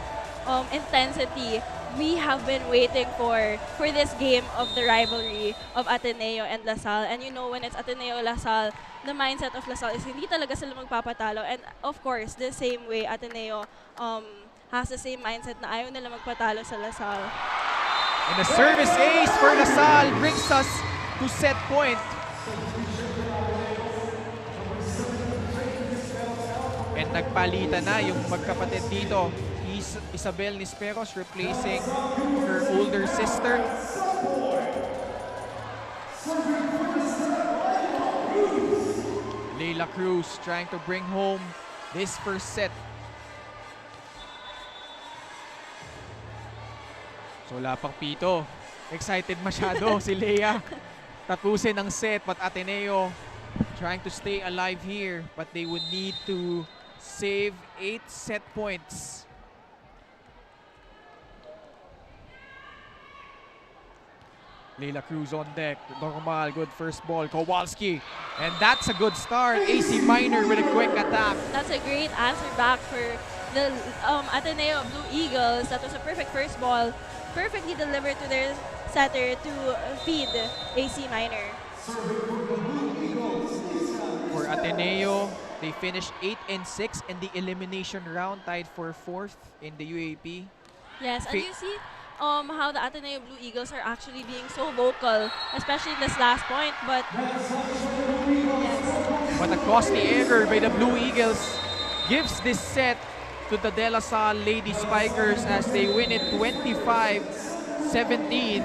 intensity we have been waiting for this game of the rivalry of Ateneo and LaSalle. And when it's Ateneo LaSalle, the mindset of LaSalle is hindi talaga sila magpapatalo. And of course, the same way Ateneo has the same mindset na ayaw nila magpatalo sa LaSalle. And the service ace for LaSalle brings us to set point. And nagpalitan na yung magkapatid dito. Isabel Nisperos replacing her older sister. Leila Cruz trying to bring home this first set. So wala pang pito. Excited masyado si Leia. Tapusin ang set, but Ateneo trying to stay alive here, but they would need to save 8 set points. Leila Cruz on deck. Normal, good first ball. Kowalski. And that's a good start. AC Minor with a quick attack. That's a great answer back for the Ateneo Blue Eagles. That was a perfect first ball. Perfectly delivered to their setter to feed AC Minor. For Ateneo, they finished 8-6 in the elimination round, tied for 4th in the UAP. Yes, and you see how the Ateneo Blue Eagles are actually being so vocal, especially in this last point. But But a costly error by the Blue Eagles gives this set to the De La Salle Lady Spikers as they win it 25-17.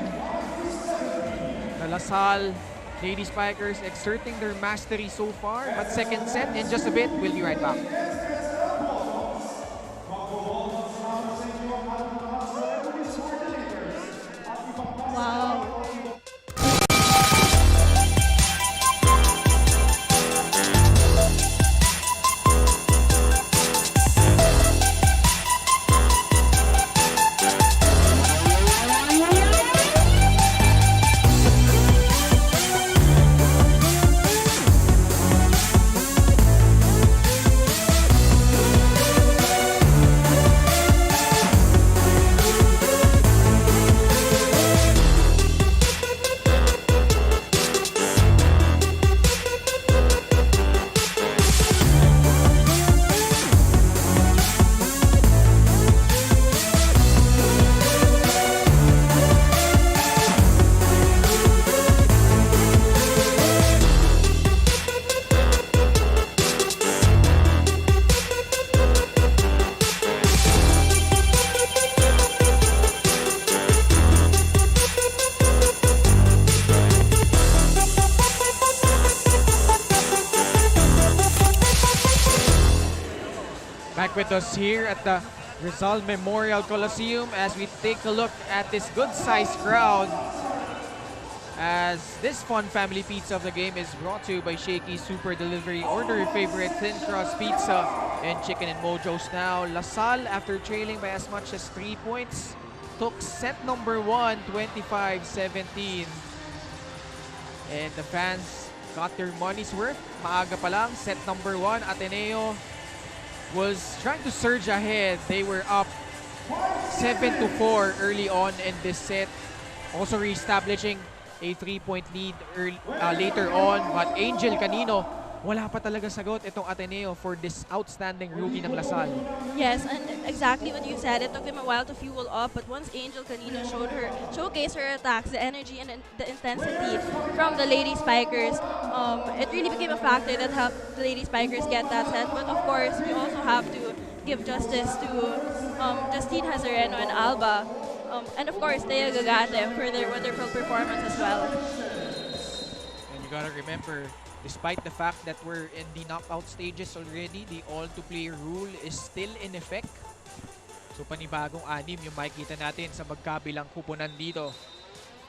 The La Salle Lady Spikers exerting their mastery so far, but second set in just a bit. We'll be right back. wow. With us here at the Rizal Memorial Coliseum as we take a look at this good-sized crowd, as this fun family pizza of the game is brought to you by Shakey Super Delivery. Order your favorite thin crust pizza and chicken and mojos now. La Salle, after trailing by as much as 3 points, took set number 1, 25-17. And the fans got their money's worth. Maaga pa lang, set number 1, Ateneo was trying to surge ahead. They were up 7-4 early on in this set. Also reestablishing a 3-point lead later on. But Angel Canino, wala pa talaga sagot itong Ateneo for this outstanding rookie ng Lasal. Yes, and exactly what you said. It took them a while to fuel up, but once Angel Canino showcased her attacks, the energy and the intensity from the Lady Spikers, it really became a factor that helped the Lady Spikers get that set. But of course, we also have to give justice to Justine Hazareno and Alba, and of course, Thea Gagate for their wonderful performance as well. And you gotta remember, despite the fact that we're in the knockout stages already, the all-to-play rule is still in effect. So panibagong anim yung makikita natin sa magkabilang kupunan dito.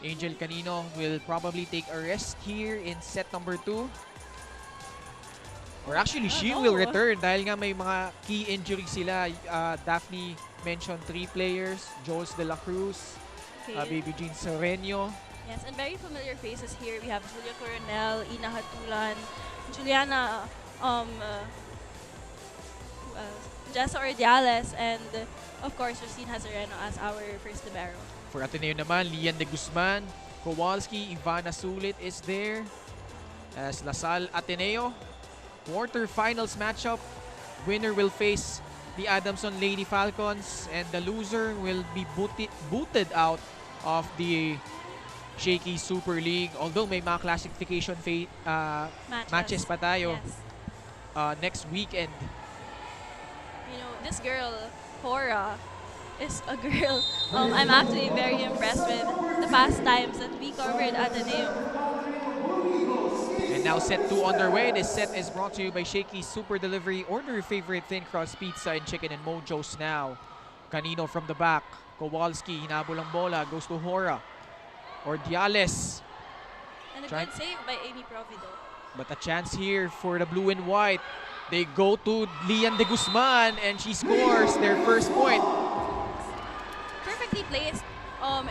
Angel Canino will probably take a rest here in set number 2. Or actually, she will return dahil nga may mga key injuries sila. Daphne mentioned 3 players. Jules De La Cruz, Baby Jean Sereno. Yes, and very familiar faces here. We have Julia Coronel, Ina Hatulan, Juliana, Jessa Ordiales, and of course, Justine Hazareno as our first libero. For Ateneo naman, Lian de Guzman, Kowalski, Ivana Sulit is there. As Lasal Ateneo, quarterfinals matchup. Winner will face the Adamson Lady Falcons, and the loser will be booted out of the Shaky Super League. Although may mga classification matches pa tayo next weekend. You know, this girl, Cora, is a girl I'm actually very impressed with the past times that we covered Ateneo. And now set 2 underway. This set is brought to you by Shakeys Super Delivery. Order your favorite thin crust pizza and chicken and Mojo's now. Canino from the back. Kowalski, hinabol ang bola, goes to Hora. Ordiales. And a good save by Amy Provido. But a chance here for the blue and white. They go to Lian de Guzman and she scores their first point. Perfectly placed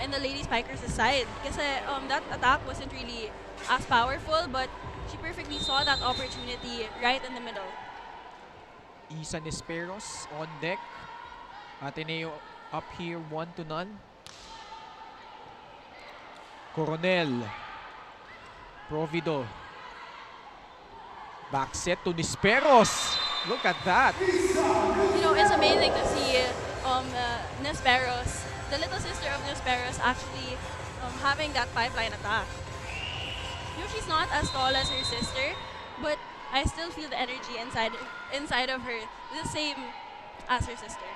in the Lady Spikers' side. Kasi that attack wasn't really as powerful, but she perfectly saw that opportunity right in the middle. Isa Nesperos on deck. Ateneo up here 1-0. Coronel. Provido. Back set to Nesperos. Look at that. You know, it's amazing to see Nesperos, the little sister of Nesperos, actually having that pipeline attack. You know, she's not as tall as her sister, but I still feel the energy inside of her, the same as her sister.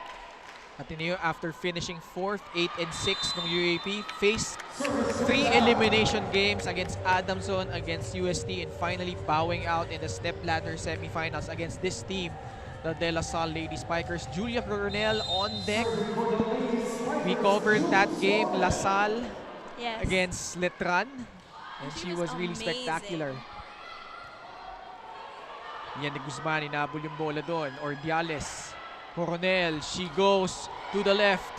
Ateneo, after finishing 4th, 8 and 6 ng UAP, faced 3 elimination games against Adamson, against UST, and finally bowing out in the stepladder semifinals against this team, the De La Salle Lady Spikers. Julia Coronel on deck. We covered that game, La Salle against Letran, and she was really spectacular. Yan de Guzman, inabol yung bola doon. Ordiales. Coronel, she goes to the left.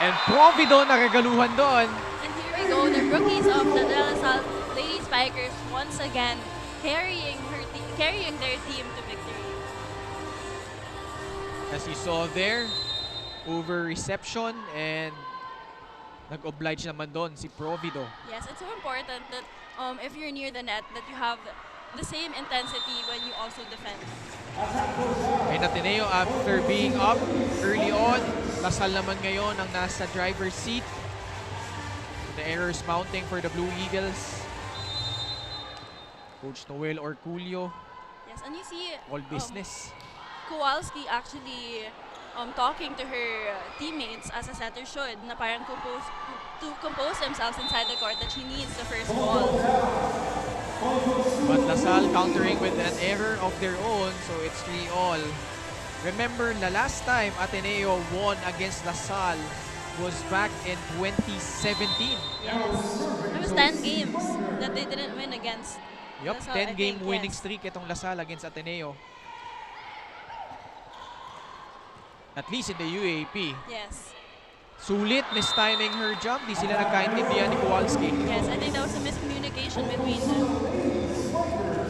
And Provido naregaluhan doon. And here we go, the rookies of the De La Salle Lady Spikers once again carrying their team to victory. As you saw there, over reception, and nag-oblige naman doon si Provido. Yes, it's so important that if you're near the net, that you have the same intensity when you also defend. And Ateneo, after being up early on, Lasal naman ngayon ang nasa driver's seat. The errors mounting for the Blue Eagles. Coach Noel Orculio. Yes, and you see all business. Kowalski actually talking to her teammates as a setter should, na parang compose themselves inside the court, that she needs the first ball. But Lasal countering with an error of their own, so it's 3-all. Remember, the last time Ateneo won against Lasal was back in 2017. Yes. It was 10 games that they didn't win against Lasal, 10-game winning streak itong Lasal against Ateneo. At least in the UAP. Yes. Sulit, mistiming her jump. Di sila nagkaintindihan ni Kowalski. Yes, I think that was a miscommunication between them.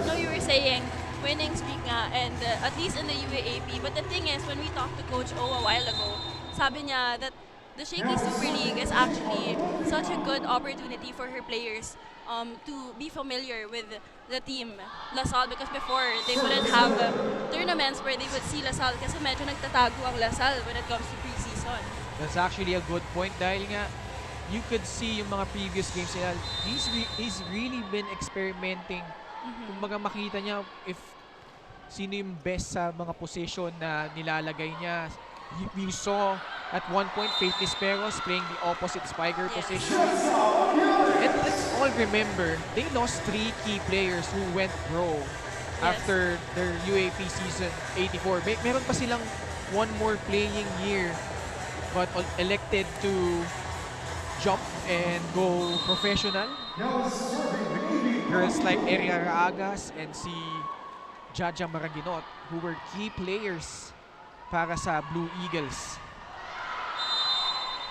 No, you were saying winning streak nga, and at least in the UAAP. But the thing is, when we talked to Coach O a while ago, sabi niya that the Shakeys Super League is actually such a good opportunity for her players to be familiar with the team, LaSalle, because before they wouldn't have tournaments where they would see LaSalle kasi medyo nagtatago ang LaSalle when it comes to preseason. That's actually a good point dahil nga you could see yung mga previous games nila. He's really been experimenting. Kumbaga makita niya if sino yung best sa mga position na nilalagay niya. You saw at one point Faith Nisperos playing the opposite spiker position. And let's all remember, they lost 3 key players who went pro after their UAP season 84. Meron pa silang one more playing year but elected to jump and go professional. Girls like Eria Raagas and si Jaja Maraginot, who were key players para sa Blue Eagles.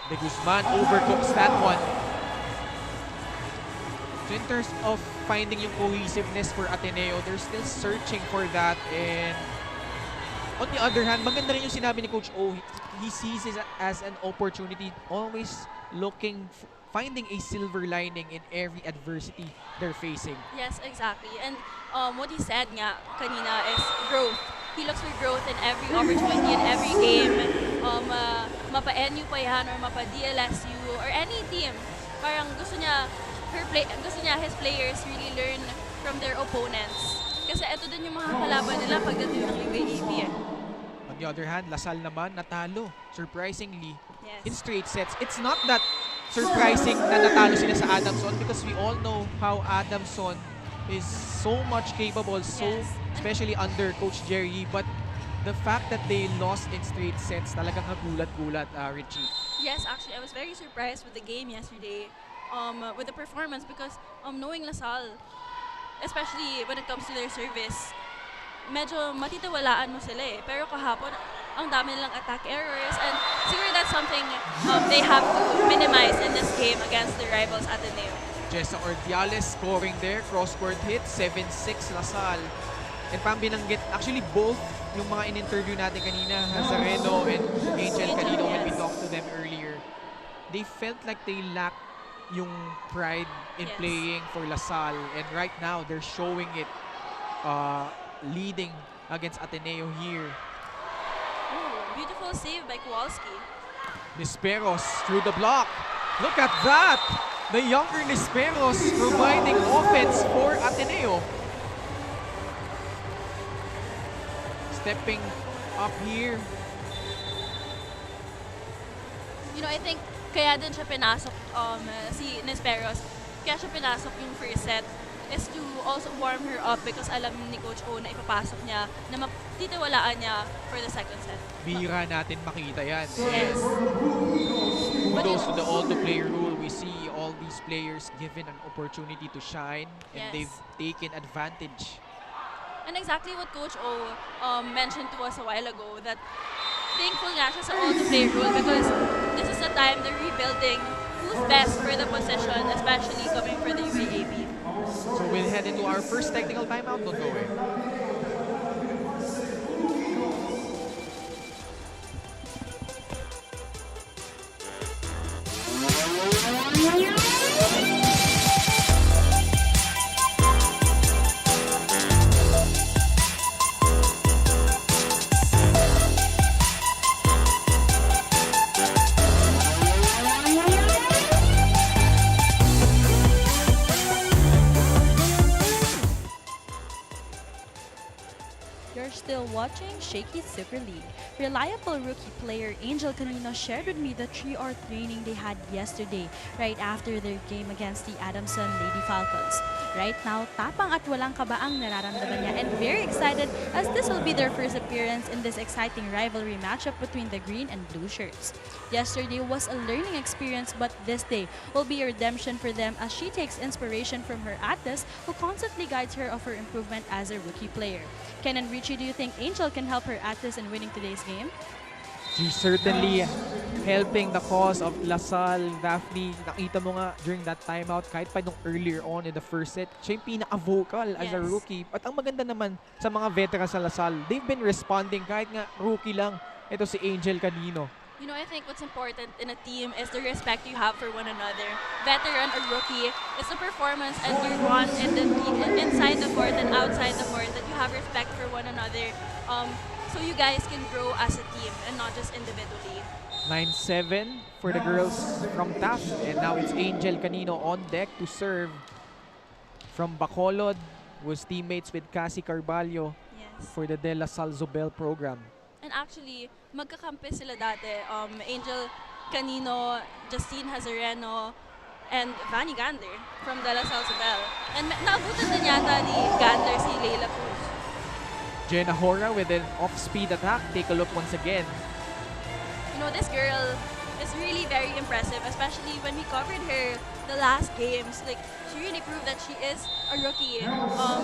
De Guzman overcooks that one. So in terms of finding yung cohesiveness for Ateneo, they're still searching for that. And on the other hand, maganda rin yung sinabi ni Coach O. He sees it as an opportunity, always finding a silver lining in every adversity they're facing. Yes, exactly. And what he said nga kanina is growth. He looks for growth in every opportunity, in every game. Mapa-NU pa yan or mapa-DLSU or any team. Parang gusto niya his players really learn from their opponents. Kasi ito din yung mga kalaban nila pagdating ng UAAP. On the other hand, LaSalle naman natalo, surprisingly, Yes. in straight sets. It's not that surprising na natalo sila sa Adamson because we all know how Adamson is so much capable, especially under Coach Jerry. But the fact that they lost in straight sets, talagang nagulat-gulat, Richie. Yes, actually, I was very surprised with the game yesterday, with the performance, because knowing LaSalle, especially when it comes to their service, medyo matitawalaan mo sila eh. Pero kahapon, ang dami nilang attack errors, and siguro that's something they have to minimize in this game against the rivals Ateneo. Jessa Ordiales scoring there, cross-court hit, 7-6 LaSalle. And pang binanggit, actually both yung mga in-interview natin kanina, Hazareno and Angel Canino, when we talked to them earlier, they felt like they lacked yung pride in playing for LaSalle. And right now, they're showing it, leading against Ateneo here. Ooh, beautiful save by Kowalski. Nisperos through the block. Look at that! The younger Nisperos providing offense for Ateneo. Stepping up here. You know, I think kaya din siya pinasok si Nisperos. Kaya siya pinasok yung first set is to also warm her up because alam ni Coach O na ipapasok niya na matitiwalaan niya for the second set. Bihira natin makita yan. Yes. Kudos to the all-to-play rule. We see all these players given an opportunity to shine and they've taken advantage. And exactly what Coach O mentioned to us a while ago, that thankful nga siya sa all-to-play rule because this is the time they're rebuilding who's best for the position, especially coming for the UAAP. So we'll head into our first technical timeout. Don't go away. You're still watching Shakeys Super League. Reliable rookie player Angel Canino shared with me the 3-hour training they had yesterday right after their game against the Adamson Lady Falcons. Right now, tapang at walang kaba ang nararamdaman niya and very excited as this will be their first appearance in this exciting rivalry matchup between the green and blue shirts. Yesterday was a learning experience, but this day will be a redemption for them as she takes inspiration from her Atlas, who constantly guides her of her improvement as a rookie player. Ken and Richie, do you think Angel can help her Atlas in winning today's game? She's certainly helping the cause of Lasal. Daphne, nakita mo nga during that timeout, kahit pa nung earlier on in the first set, siya yung pinaka-vocal as a Yes. rookie. At ang maganda naman sa mga veterans sa Lasal, they've been responding kahit nga rookie lang. Ito si Angel Canino. You know, I think what's important in a team is the respect you have for one another. Veteran or rookie, it's the performance and your bond inside the court and outside the court that you have respect for one another. So you guys can grow as a team and not just individually. 9-7 for the girls from Taft. And now it's Angel Canino on deck to serve from Bacolod. Was teammates with Cassie Carvalho Yes. for the De La Salle Zobel program. And actually, magkakampi sila dati. Angel Canino, Justine Hazareno, and Vanny Gander from De La Salle Zobel. And naabutan din yata ni Gander si Leila Cruz. Jenna Hora with an off-speed attack. Take a look once again. You know, this girl is really very impressive, especially when we covered her the last games. Like, she really proved that she is a rookie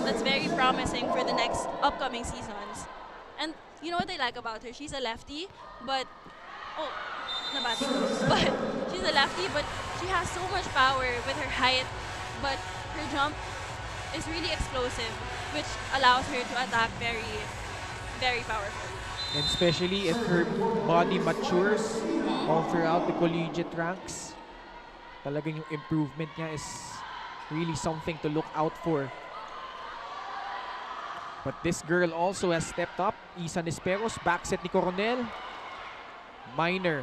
that's very promising for the next upcoming seasons. And you know what I like about her? She's a lefty, but nabati ko. But she's a lefty, but she has so much power with her height, but her jump is really explosive, which allows her to attack very, very powerfully. And especially if her body matures all throughout the collegiate ranks, talagang yung improvement niya is really something to look out for. But this girl also has stepped up. Isa Nesperos, backset ni Coronel. Minor.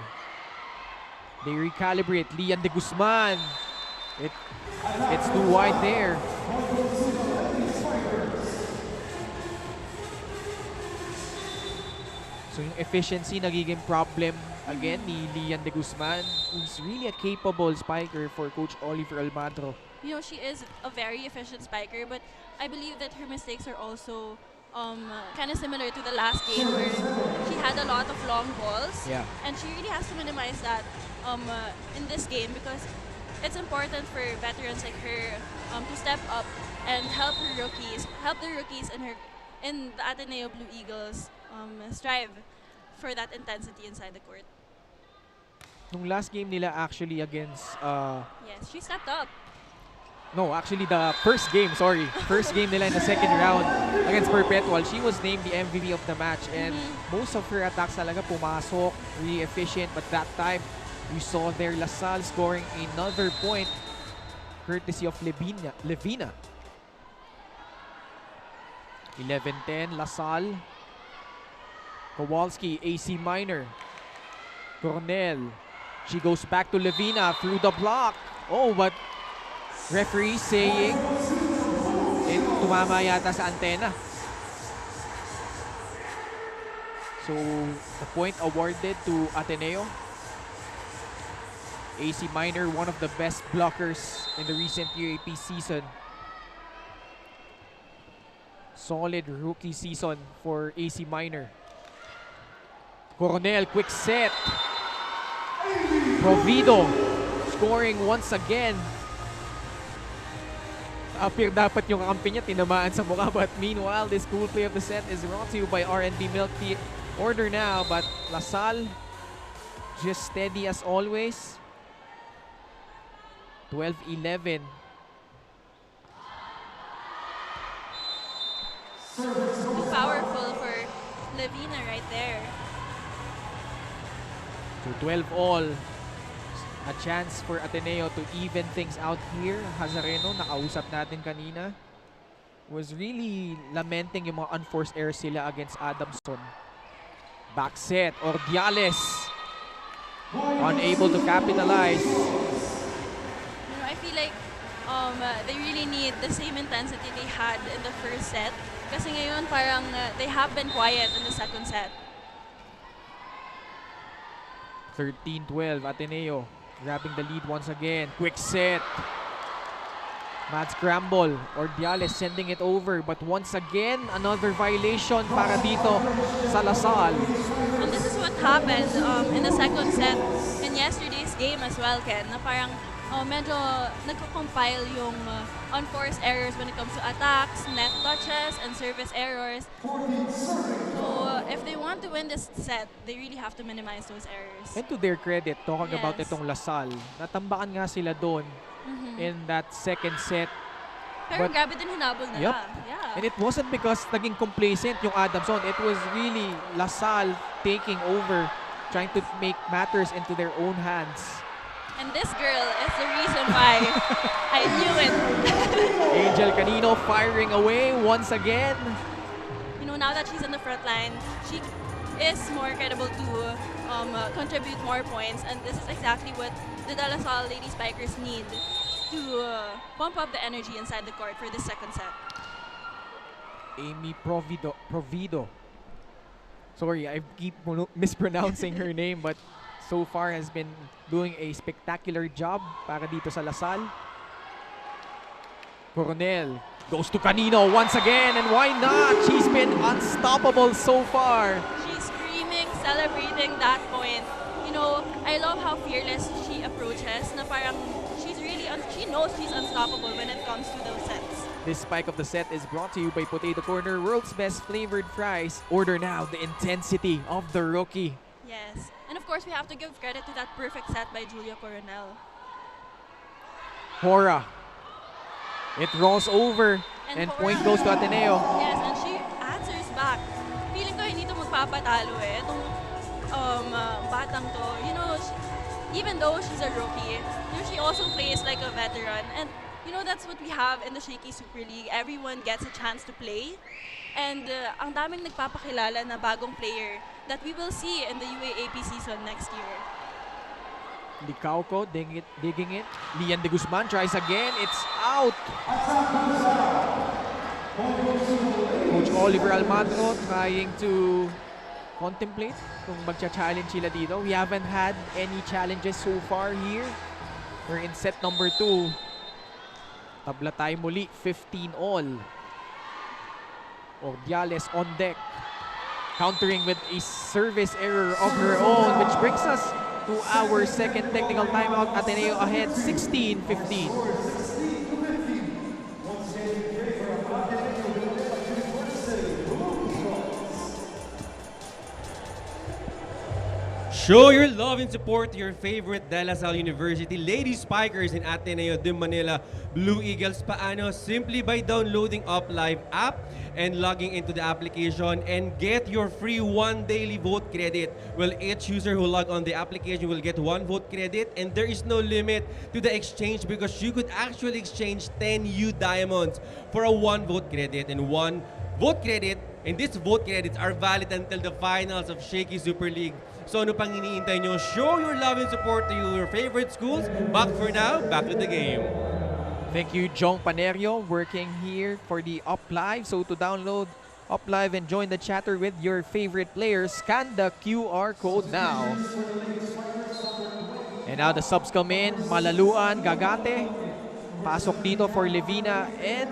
They recalibrate. Lian de Guzman. It's too wide there. So yung efficiency nagiging problem again ni Lian de Guzman, who's really a capable spiker for Coach Oliver Almadro. You know, she is a very efficient spiker, but I believe that her mistakes are also kind of similar to the last game where she had a lot of long balls. Yeah. And she really has to minimize that in this game because it's important for veterans like her to step up and help the rookies in the Ateneo Blue Eagles strive for that intensity inside the court. Nung last game nila actually against Yes, she stepped up. no, actually the first game nila in the second round against Perpetual, she was named the MVP of the match and most of her attacks talaga pumasok, really efficient, but that time you saw there LaSalle scoring another point courtesy of Levina. 11-10 LaSalle. Kowalski, AC Minor. Cornell. She goes back to Levina through the block. Oh, but referee saying tumama yata sa antena. So, the point awarded to Ateneo. AC Minor, one of the best blockers in the recent UAP season. Solid rookie season for AC Minor. Coronel, quick set. Provido scoring once again. Appear dapat yung kakampi niya tinamaan sa mukha, but meanwhile, this cool play of the set is brought to you by R&B Milk Tea. Order now, but LaSalle just steady as always. 12-11. Too powerful for Levina right there. So 12-all. A chance for Ateneo to even things out here. Hazareno, nakausap natin kanina, was really lamenting yung mga unforced errors sila against Adamson. Back set, Ordiales. Unable to capitalize. You know, I feel like they really need the same intensity they had in the first set. Kasi ngayon parang they have been quiet in the second set. 13-12, Ateneo grabbing the lead once again. Quick set. Mad scramble. Ordiales sending it over. But once again, another violation para dito sa LaSalle. And this is what happened in the second set in yesterday's game as well, Ken. Na parang medyo nagko-compile yung unforced errors when it comes to attacks, net touches, and service errors. So if they want want to win this set, they really have to minimize those errors. And to their credit, talking about Yes. itong Lasal, natambakan nga sila doon in that second set. Pero But- grabe din hinabol nila. Yup. Yeah. And it wasn't because naging complacent yung Adamson. It was really Lasal taking over, trying to make matters into their own hands. And this girl is the reason why I knew it. Angel Canino firing away once again. You know, now that she's in the front line, she is more credible to contribute more points. And this is exactly what the De La Salle Lady Spikers need to pump up the energy inside the court for this second set. Amy Provido. Sorry, I keep mispronouncing her name, but so far has been doing a spectacular job para dito sa Lasal. Coronel goes to Canino once again, and why not? She's been unstoppable so far. She's screaming, celebrating that point. You know, I love how fearless she approaches. Na parang she's really, she knows she's unstoppable when it comes to those sets. This spike of the set is brought to you by Potato Corner, world's best flavored fries. Order now the intensity of the rookie. Yes. And of course, we have to give credit to that perfect set by Julia Coronel. Hora. It rolls over, and Hora- point goes to Ateneo. Yes, and she answers back. Feeling ko hindi to magpapatalo eh. Itong batang to, you know, even though she's a rookie, you know, she also plays like a veteran. And you know, that's what we have in the Shaky Super League. Everyone gets a chance to play. And ang daming nagpapakilala na bagong player that we will see in the UAAP season next year. Licauco digging it. Lian de Guzman tries again. It's out. Coach Oliver Almagro trying to contemplate kung magcha-challenge sila dito. We haven't had any challenges so far here. We're in set number 2. Tabla tayo muli, 15 all. Ordiales on deck. Countering with a service error of her own, which brings us to our second technical timeout. Ateneo ahead 16-15. Show your love and support to your favorite De La Salle University Lady Spikers in Ateneo de Manila Blue Eagles. Paano? Simply by downloading UpLive app and logging into the application and get your free 1 daily vote credit. Well, each user who log on the application will get 1 vote credit, and there is no limit to the exchange because you could actually exchange 10 U diamonds for a 1 vote credit, and 1 vote credit, and these vote credits are valid until the finals of Shaky Super League. So ano pang iniintay nyo? Show your love and support to your favorite schools. But for now, back to the game. Thank you, Jong Panerio, working here for the UpLive. So to download UpLive and join the chatter with your favorite players, scan the QR code now. And now the subs come in. Malaluan, Gagate. Pasok dito for Levina, and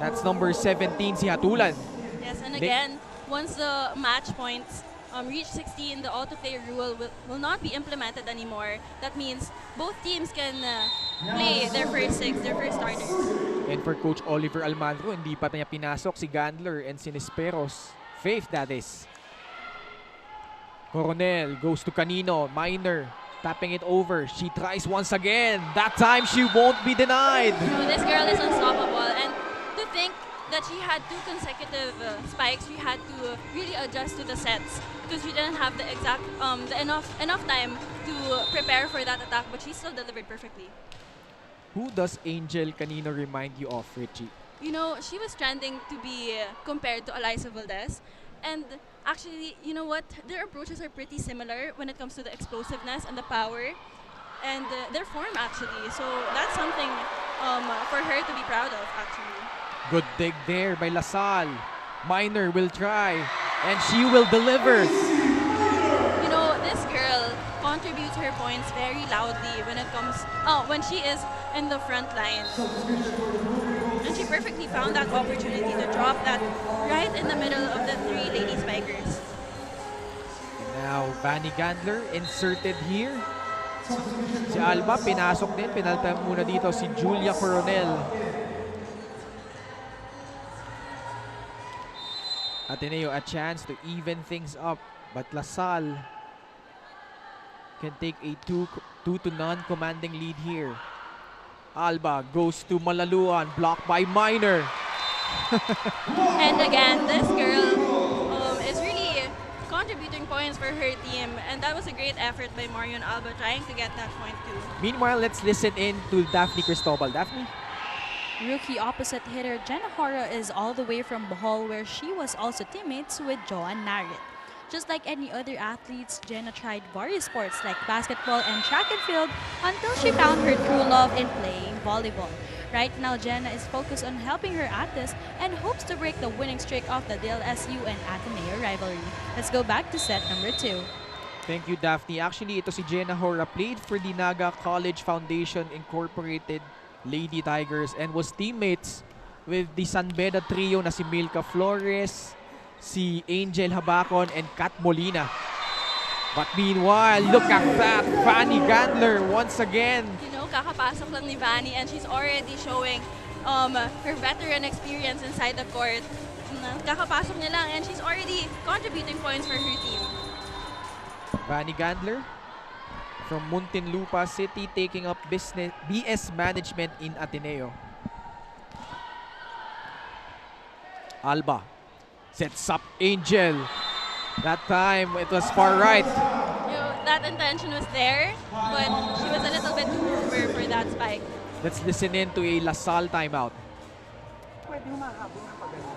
that's number 17, si Hatulan. Yes, and again, once the match points reach 16, the auto-play rule will not be implemented anymore. That means both teams can play their first 6, their first starters. And for Coach Oliver Almagro, hindi pa niya pinasok si Gandler and si Nisperos. Faith, that is. Coronel goes to Canino. Minor tapping it over. She tries once again. That time she won't be denied. So this girl is unstoppable. And to think that she had 2 consecutive spikes, she had to really adjust to the sets because she didn't have the exact enough time to prepare for that attack, but she still delivered perfectly. Who does Angel Canino remind you of, Richie? You know, she was trending to be compared to Eliza Valdez. And actually, you know what? Their approaches are pretty similar when it comes to the explosiveness and the power and their form, actually. So that's something for her to be proud of, actually. Good dig there by LaSalle. Minor will try, and she will deliver. You know, this girl contributes her points very loudly when it comes, when she is in the front line. And she perfectly found that opportunity to drop that right in the middle of the 3 lady spikers. And now, Vanny Gandler inserted here. Si Alba pinasok din. Pinaltan muna dito si Julia Coronel. Ateneo a chance to even things up, but LaSalle can take a 2-0 commanding lead here. Alba goes to Malaluan, blocked by Minor. And again, this girl is really contributing points for her team, and that was a great effort by Marion Alba trying to get that point too. Meanwhile, let's listen in to Daphne Cristobal. Daphne? Rookie opposite hitter Jenna Hora is all the way from Bohol, where she was also teammates with Joan Narit. Just like any other athletes, Jenna tried various sports like basketball and track and field until she found her true love in playing volleyball. Right now, Jenna is focused on helping her athletes and hopes to break the winning streak of the DLSU and Ateneo rivalry. Let's go back to set number 2. Thank you, Daphne. Actually, ito si Jenna Hora played for the Naga College Foundation Incorporated Lady Tigers and was teammates with the San Beda trio na si Milka Flores, si Angel Habacon, and Kat Molina. But meanwhile, look at that! Fanny Gandler once again. You know, kakapasok lang ni Vanny and she's already showing her veteran experience inside the court. Kakapasok niya lang and she's already contributing points for her team. Vanny Gandler from Muntinlupa City taking up BS Management in Ateneo. Alba sets up Angel. That time it was far right. You know, that intention was there, but she was a little bit too over for that spike. Let's listen in to a LaSalle timeout. Pwede humahabol ng pagano.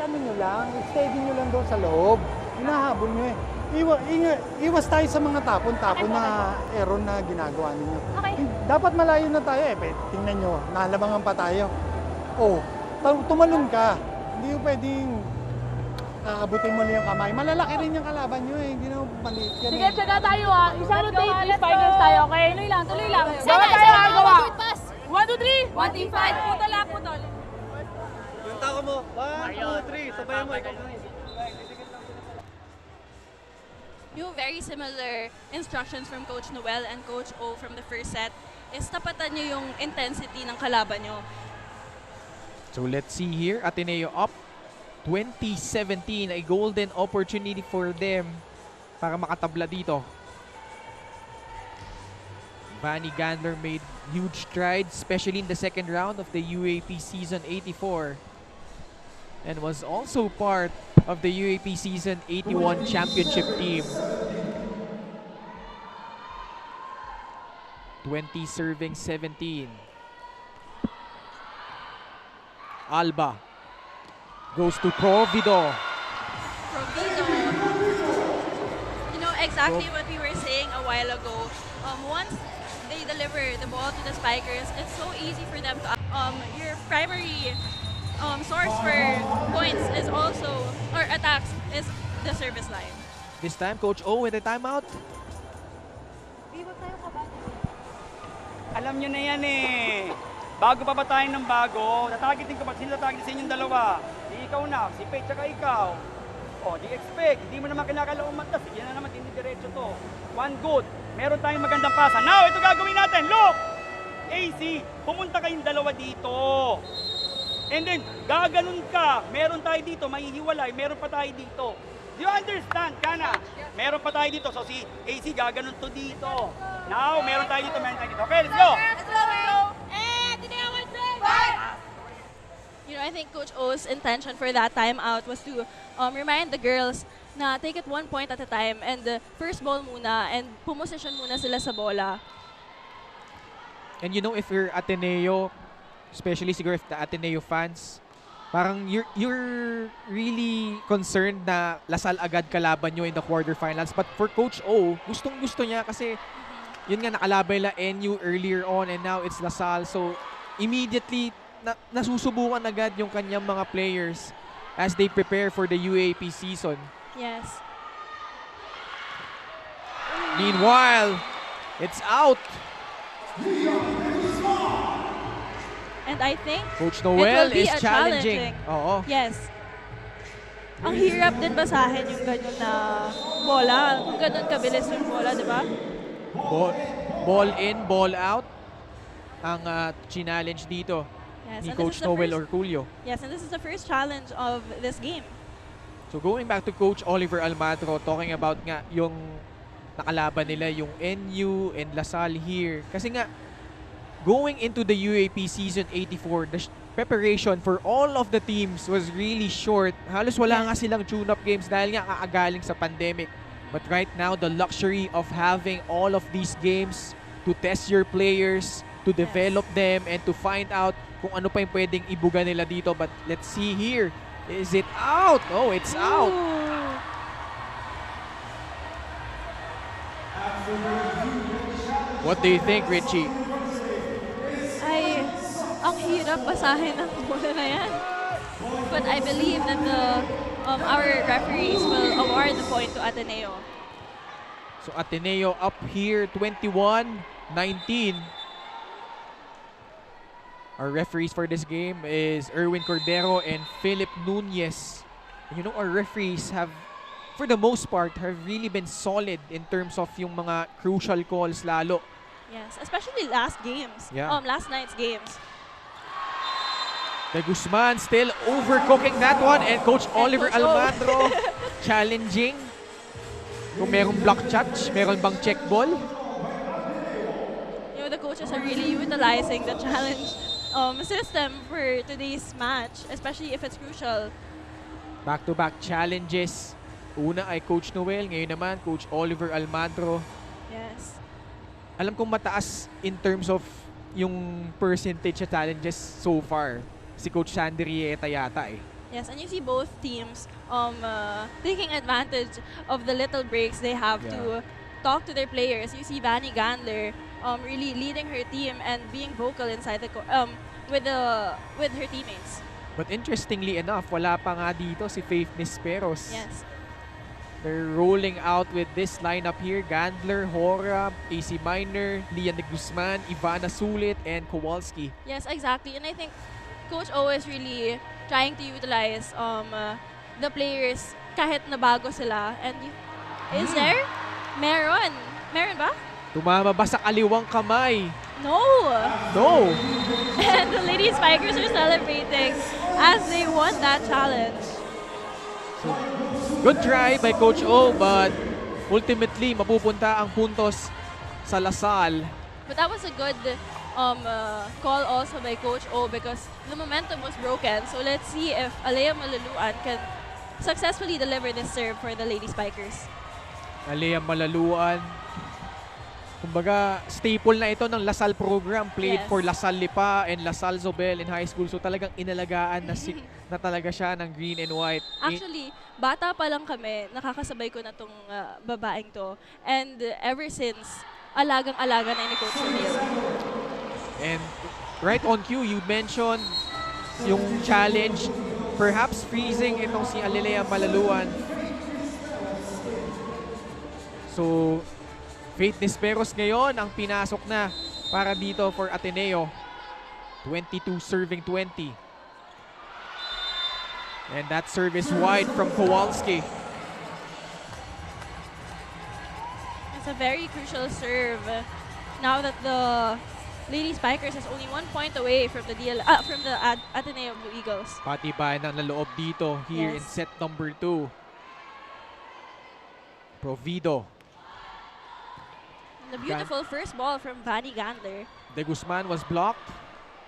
Ano nyo lang, steady nyo lang doon sa loob. Hinahabol nyo eh. Iwas tayo sa mga tapon-tapon na error na ginagawa ninyo. Okay. Dapat malayo na tayo eh. Tingnan nyo, nalabangan pa tayo. Oh, tumalon ka. Hindi yung pwedeng aabutin mo lang yung kamay. Malalaki rin yung kalaban nyo eh. Hindi na maliit yan. Sige, tsaga tayo ha. I-rotate, please, fighters tayo, okay? Tuloy lang. Gawa tayo ha, gawa. 1, 2, 3. 1, 2, 5. Putol ha, putol. Yung tako mo. 1, 2, 3. Sabayan mo. Yung very similar instructions from Coach Noel and Coach O from the first set is tapatan nyo yung intensity ng kalaban nyo. So let's see here, Ateneo up 2017, a golden opportunity for them para makatabla dito. Vanny Gandler made huge strides, especially in the second round of the UAP Season 84, and was also part of the UAP Season 81 championship team. 20 serving 17. Alba goes to Provido. Provido. You know, exactly what we were saying a while ago. Once they deliver the ball to the spikers, it's so easy for them to... your primary source for points is also, or attacks, is the service line. This time, Coach O with a timeout. Alam nyo na yan eh. Bago pa ba tayo ng bago, tatagitin ko pa sino tatagitin sa inyong dalawa. Di ikaw na, si Pete tsaka ikaw. O, di expect, hindi mo naman kinakalaong mata. Sige na naman, hindi diretso to. One good, meron tayong magandang pasa. Now, ito gagawin natin. Look! AC, pumunta kayong dalawa dito. And then, gaganon ka. Meron tayo dito, mahihiwalay. Meron pa tayo dito. Do you understand, Kana? Meron pa tayo dito. So, si AC gaganon to dito. Now, meron tayo dito, meron tayo dito. Okay, let's go! You know, I think Coach O's intention for that timeout was to remind the girls na take it 1 point at a time and first ball muna and pumosisyon muna sila sa bola. And you know, if you're Ateneo, especially siguro if the Ateneo fans, parang you're really concerned na LaSalle agad kalaban nyo in the quarterfinals. But for Coach O, gustong-gusto niya kasi yun nga nakalabay la NU earlier on and now it's LaSalle. So immediately nasusubukan agad yung kanyang mga players as they prepare for the UAP season. Yes. Meanwhile, it's out. And I think Coach Noel it will be is challenging. Oo. Yes. Ang hirap din basahin yung ganyan na bola. Kung ganun kabilis yung bola, di ba? Ball in, ball out. Ang challenge dito Yes, ni and Coach Noel Orculio. Yes, and this is the first challenge of this game. So going back to Coach Oliver Almagro, talking about nga yung nakalaban nila, yung NU and LaSalle here. Kasi nga, going into the UAP Season 84, the preparation for all of the teams was really short. Halos wala nga silang tune-up games dahil nga kaagaling sa pandemic. But right now, the luxury of having all of these games to test your players, to develop them, and to find out kung ano pa yung pwedeng ibuga nila dito. But let's see here. Is it out? Oh, it's out. What do you think, Richie? Ay, ang hirap basahin ng bola na yan. But I believe that our referees will award the point to Ateneo. So Ateneo up here, 21-19. Our referees for this game is Erwin Cordero and Philip Nunez. And you know, our referees have, for the most part, have really been solid in terms of yung mga crucial calls lalo. Yes, especially last games. Yeah. Last night's games. De Guzman still overcooking that one, and Coach Oliver Coach O. Almagro challenging. Kung merong block touch, meron bang check ball? You know, the coaches are really utilizing the challenge system for today's match, especially if it's crucial. Back-to-back challenges. Una ay Coach Noel, ngayon naman Coach Oliver Almagro. Yes. Alam kong mataas in terms of yung percentage of challenges so far. Si Coach Sandrieta yata eh. Yes, and you see both teams taking advantage of the little breaks they have to talk to their players. You see Vanny Gandler really leading her team and being vocal inside the with her teammates. But interestingly enough, wala pa nga dito si Faith Nisperos. Yes. They're rolling out with this lineup here. Gandler, Hora, AC Minor, Lian de Guzman, Ivana Sulit, and Kowalski. Yes, exactly. And I think Coach O is really trying to utilize the players kahit nabago sila. And is there? Meron. Meron ba? Tumama ba sa kaliwang kamay? No. No. And the Lady Spikers are celebrating as they won that challenge. So, good try by Coach O, but ultimately mapupunta ang puntos sa LaSalle. But that was a good call also by Coach O because the momentum was broken. So let's see if Alea Malaluan can successfully deliver this serve for the Lady Spikers. Alea Malaluan. Kumbaga, staple na ito ng LaSalle program. Played for LaSalle Lipa and LaSalle Zobel in high school. So talagang inalagaan na talaga siya ng green and white. Actually, bata pa lang kami, nakakasabay ko na tong babaeng to. And ever since, alagang-alaga na ni Coach O'Neil. And right on cue, you mentioned yung challenge, perhaps freezing itong si Alea Malaluan. So, Faith Nisperos ngayon ang pinasok na para dito for Ateneo. 22 serving 20. And that serve is wide from Kowalski. It's a very crucial serve. Now that the Lady Spikers is only 1 point away from the Ateneo Blue Eagles. Patibayan ng loob dito here in set number 2. Provido. The beautiful first ball from Vanny Gandler. De Guzman was blocked.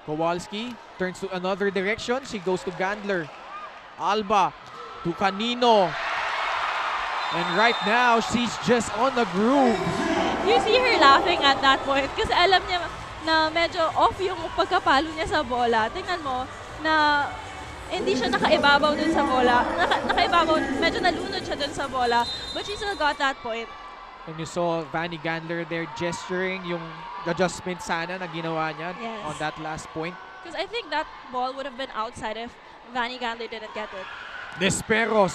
Kowalski turns to another direction. She goes to Gandler. Alba to Canino. And right now, she's just on the groove. You see her laughing at that point kasi alam niya na medyo off yung pagkapalo niya sa bola. Tingnan mo na hindi siya nakaibabaw dun sa bola. Nakaibabaw, medyo nalunod siya dun sa bola. But she still got that point. And you saw Vanny Gandler there gesturing yung adjustment sana na ginawa niya on that last point. Because I think that ball would have been outside if Vanny Gandler didn't get it. Nisperos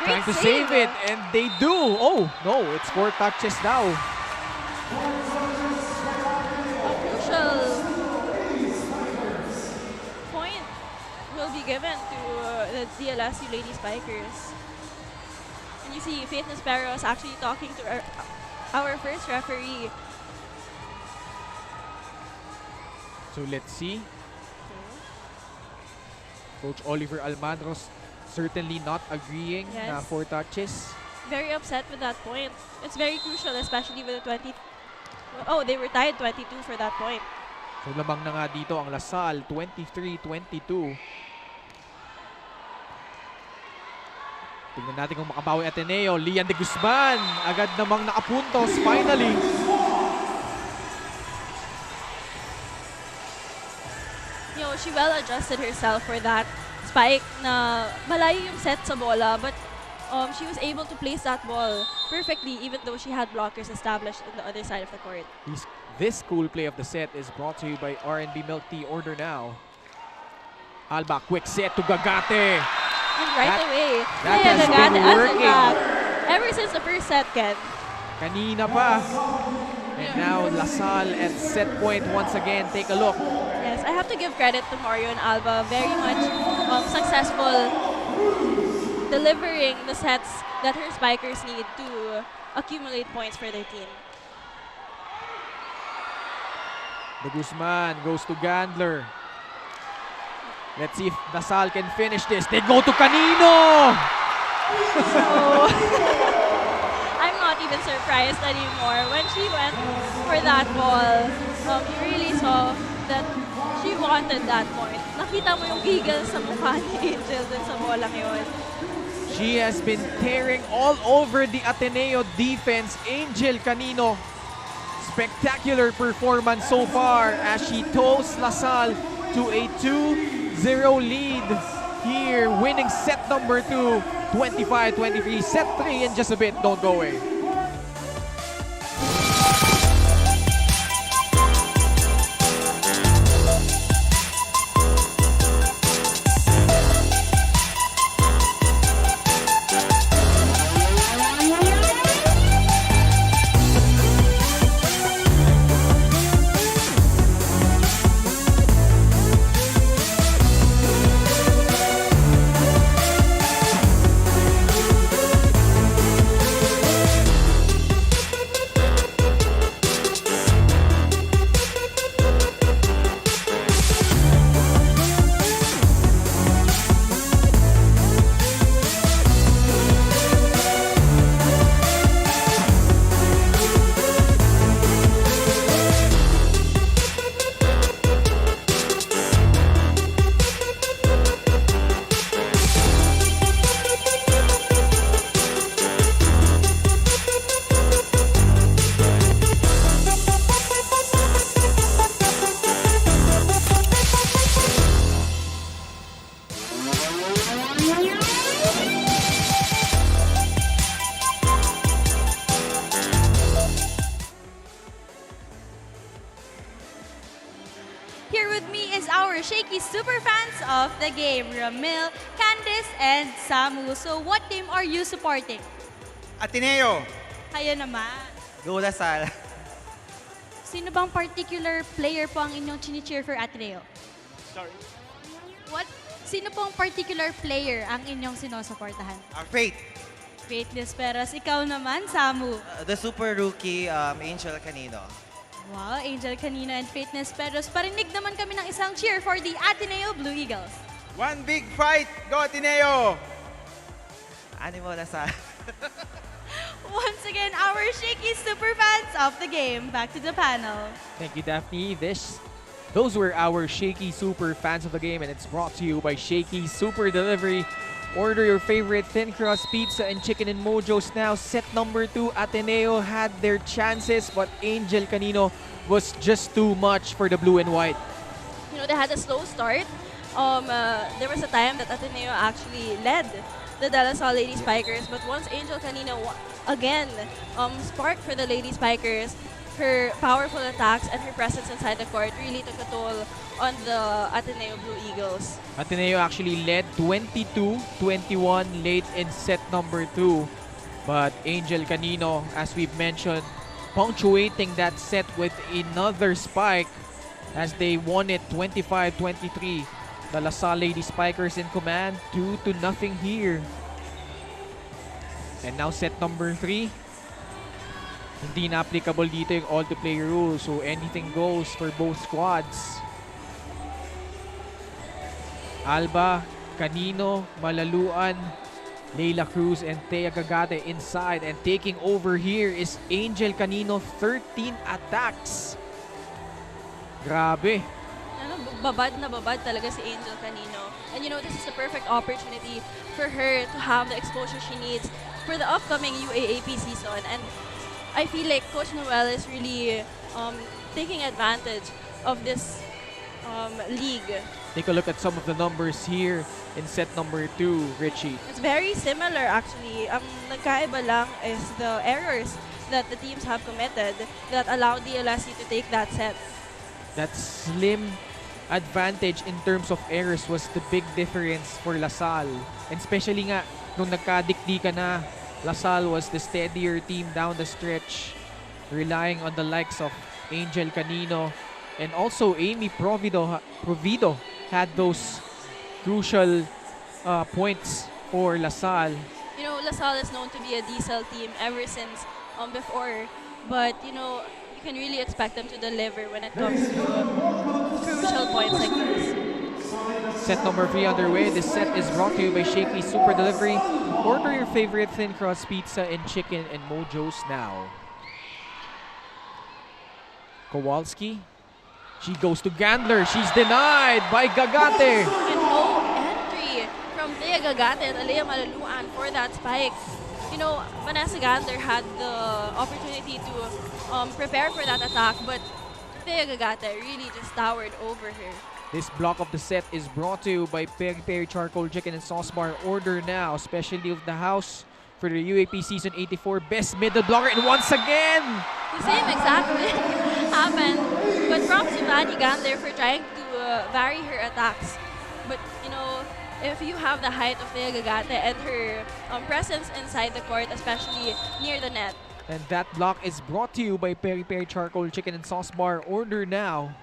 trying to save it, and they do. Oh, no, it's 4 touches now. A crucial point will be given to the DLSU Lady Spikers. And you see Faith Nisperos actually talking to our first referee. So let's see. Coach Oliver Almagro certainly not agreeing na Yes. 4 touches. Very upset with that point. It's very crucial, especially with the 20. Oh, they were tied 22 for that point. So lamang na nga dito ang Lasal, 23-22. Tingnan natin kung makabawi Ateneo. Lian de Guzman, agad namang nakapuntos finally. You know, she well adjusted herself for that spike na malayo yung set sa bola, but she was able to place that ball perfectly even though she had blockers established on the other side of the court. This cool play of the set is brought to you by R&B Milk Tea. Order now. Alba, quick set to Gagate. And right away, that Leia has Gagate been answered working. back. Ever since the first set, Ken. Kanina pa. And now Lasal at set point once again. Take a look. Yes, I have to give credit to Mario and Alba. Very much successful delivering the sets that her spikers need to accumulate points for their team. De Guzman goes to Gandler. Let's see if Lasal can finish this. They go to Canino! I'm not even surprised anymore. When she went for that ball, you really saw that she wanted that point. Nakita mo yung giggle sa mukha ni Angel dun sa bolang yun. She has been tearing all over the Ateneo defense. Angel Canino, spectacular performance so far as she tows Lasal to a 2-0 lead here, winning set number 2, 25-23. Set 3 in just a bit. Don't go away. Here with me is our Shaky super fans of the game, Ramil, Candice, and Samu. So what team are you supporting? Ateneo. Kayo naman. Go Lasal. Sino bang particular player po ang inyong chini-cheer for Ateneo? Sorry. What? Sino pong particular player ang inyong sinusuportahan? Our fate. Faith Desperas. Ikaw naman, Samu. The super rookie, Angel Canino. Wow, Angel Canino and Faith Desperas. Parinig naman kami ng isang cheer for the Ateneo Blue Eagles. One big fight. Go Ateneo. Animo Lasal. Once again, our Shaky super fans of the game. Back to the panel. Thank you, Daphne. Those were our Shaky super fans of the game, and it's brought to you by Shaky Super Delivery. Order your favorite thin crust pizza and chicken and mojos now. Set number 2, Ateneo had their chances, but Angel Canino was just too much for the blue and white. You know, they had a slow start. There was a time that Ateneo actually led the DLSU Lady Spikers, but once Angel Canino again sparked for the Lady Spikers, her powerful attacks and her presence inside the court really took a toll on the Ateneo Blue Eagles. Ateneo actually led 22-21 late in set number 2. But Angel Canino, as we've mentioned, punctuating that set with another spike as they won it 25-23. The LaSalle Lady Spikers in command, 2-0 here. And now set number 3. Hindi na applicable dito yung all-to-player rules, so anything goes for both squads. Alba Canino, Malaluan, Leila Cruz, and Thea Gagate inside. And taking over here is Angel Canino, 13 attacks. Grabe. Babad na babad talaga si Angel Canino. And you know, this is the perfect opportunity for her to have the exposure she needs for the upcoming UAAP season. And I feel like Coach Noel is really taking advantage of this league. Take a look at some of the numbers here in set number 2, Richie. It's very similar actually. Ang nagkaiba lang is the errors that the teams have committed that allowed DLSU to take that set. That slim advantage in terms of errors was the big difference for LaSalle. And especially nga, nung nagkadikdikan na, LaSalle was the steadier team down the stretch, relying on the likes of Angel Canino and also Amy Provido had those crucial points for LaSalle. You know, LaSalle is known to be a diesel team ever since before, but you know, you can really expect them to deliver when it comes to crucial points like this. Set number 3 underway. This set is brought to you by Shakey Super Delivery. Order your favorite thin crust pizza and chicken and Mojo's now. Kowalski. She goes to Gandler. She's denied by Gagate. And no entry from Thea Gagate and Alea Malaluan for that spike. You know, Vanessa Gandler had the opportunity to prepare for that attack, but Thea Gagate really just towered over her. This block of the set is brought to you by Peri Peri Charcoal Chicken and Sauce Bar. Order now, specialty of the house for the UAP Season 84 Best Middle Blocker. And once again, the same exact thing happened. But props to Vanny Gandler for trying to vary her attacks. But, you know, if you have the height of Thea Gagate and her presence inside the court, especially near the net. And that block is brought to you by Peri Peri Charcoal Chicken and Sauce Bar. Order now.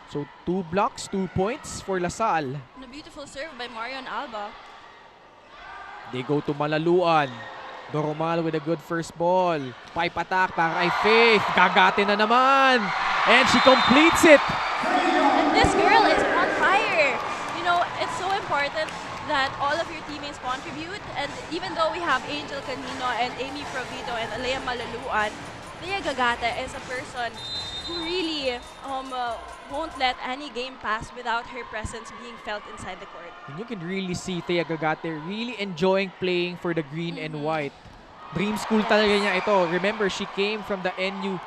So 2 blocks, 2 points for LaSalle. And a beautiful serve by Marion Alba. They go to Malaluan. Doromal with a good first ball. Pipe attack para kay Faith. Gagate na naman. And she completes it. And this girl is on fire. You know, it's so important that all of your teammates contribute. And even though we have Angel Canino and Amy Provido and Alea Malaluan, Thea Gagate is a person who really won't let any game pass without her presence being felt inside the court. And you can really see Thea Gagate really enjoying playing for the green and white. Dream school talaga niya ito. Remember, she came from the NU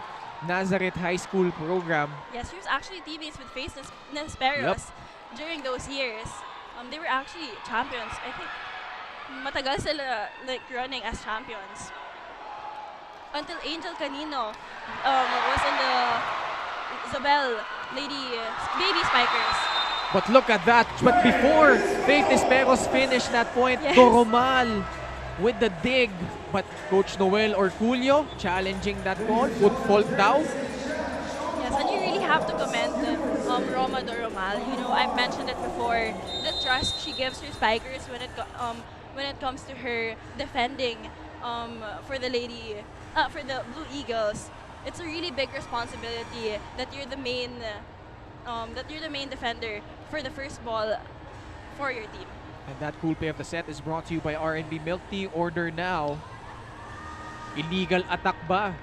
Nazareth High School program. Yes, she was actually teammates with Faith Nesperos during those years. They were actually champions. I think matagal sila like running as champions. Until Angel Canino was in the Isabel Baby Spikers. But look at that. But before Faith Nesperos finished that point, Doromal with the dig. But Coach Noel or Julio challenging that ball. Foot fault daw. Yes, and you really have to commend Roma Doromal. You know, I've mentioned it before. The trust she gives her spikers when it comes to her defending for the Blue Eagles. It's a really big responsibility that you're the main defender for the first ball for your team. And that cool play of the set is brought to you by R&B Milk Tea. Order now. Illegal attack ba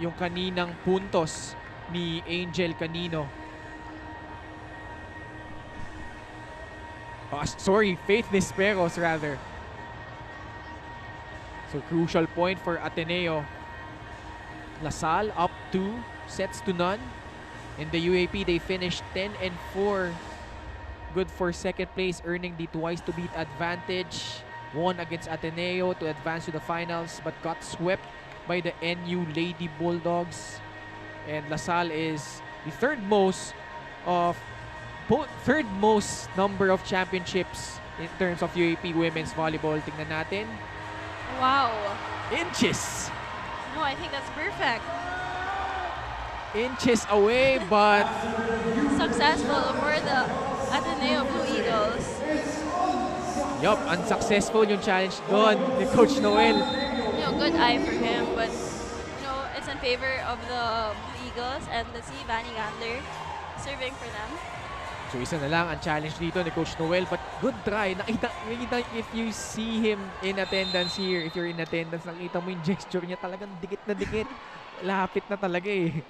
yung kaninang puntos ni Angel Canino? Faith Nesperos rather. So crucial point for Ateneo. LaSalle up 2 sets to none. In the UAP, they finished 10-4. Good for second place, earning the twice to beat advantage. Won against Ateneo to advance to the finals, but got swept by the NU Lady Bulldogs. And LaSalle is the third most number of championships in terms of UAP women's volleyball. Tingnan natin. Wow. Inches. No, I think that's perfect. Inches away, but successful for the Ateneo Blue Eagles. Yup, unsuccessful yung challenge doon ni Coach Noel. You know, good eye for him, but you know, it's in favor of the Blue Eagles, and let's see Vanny Gandler serving for them. So isa na lang ang challenge dito ni Coach Noel, but good try. Nakita if you see him in attendance here, if you're in attendance, nakita mo yung gesture niya, talagang dikit na dikit. Lapit na talaga eh.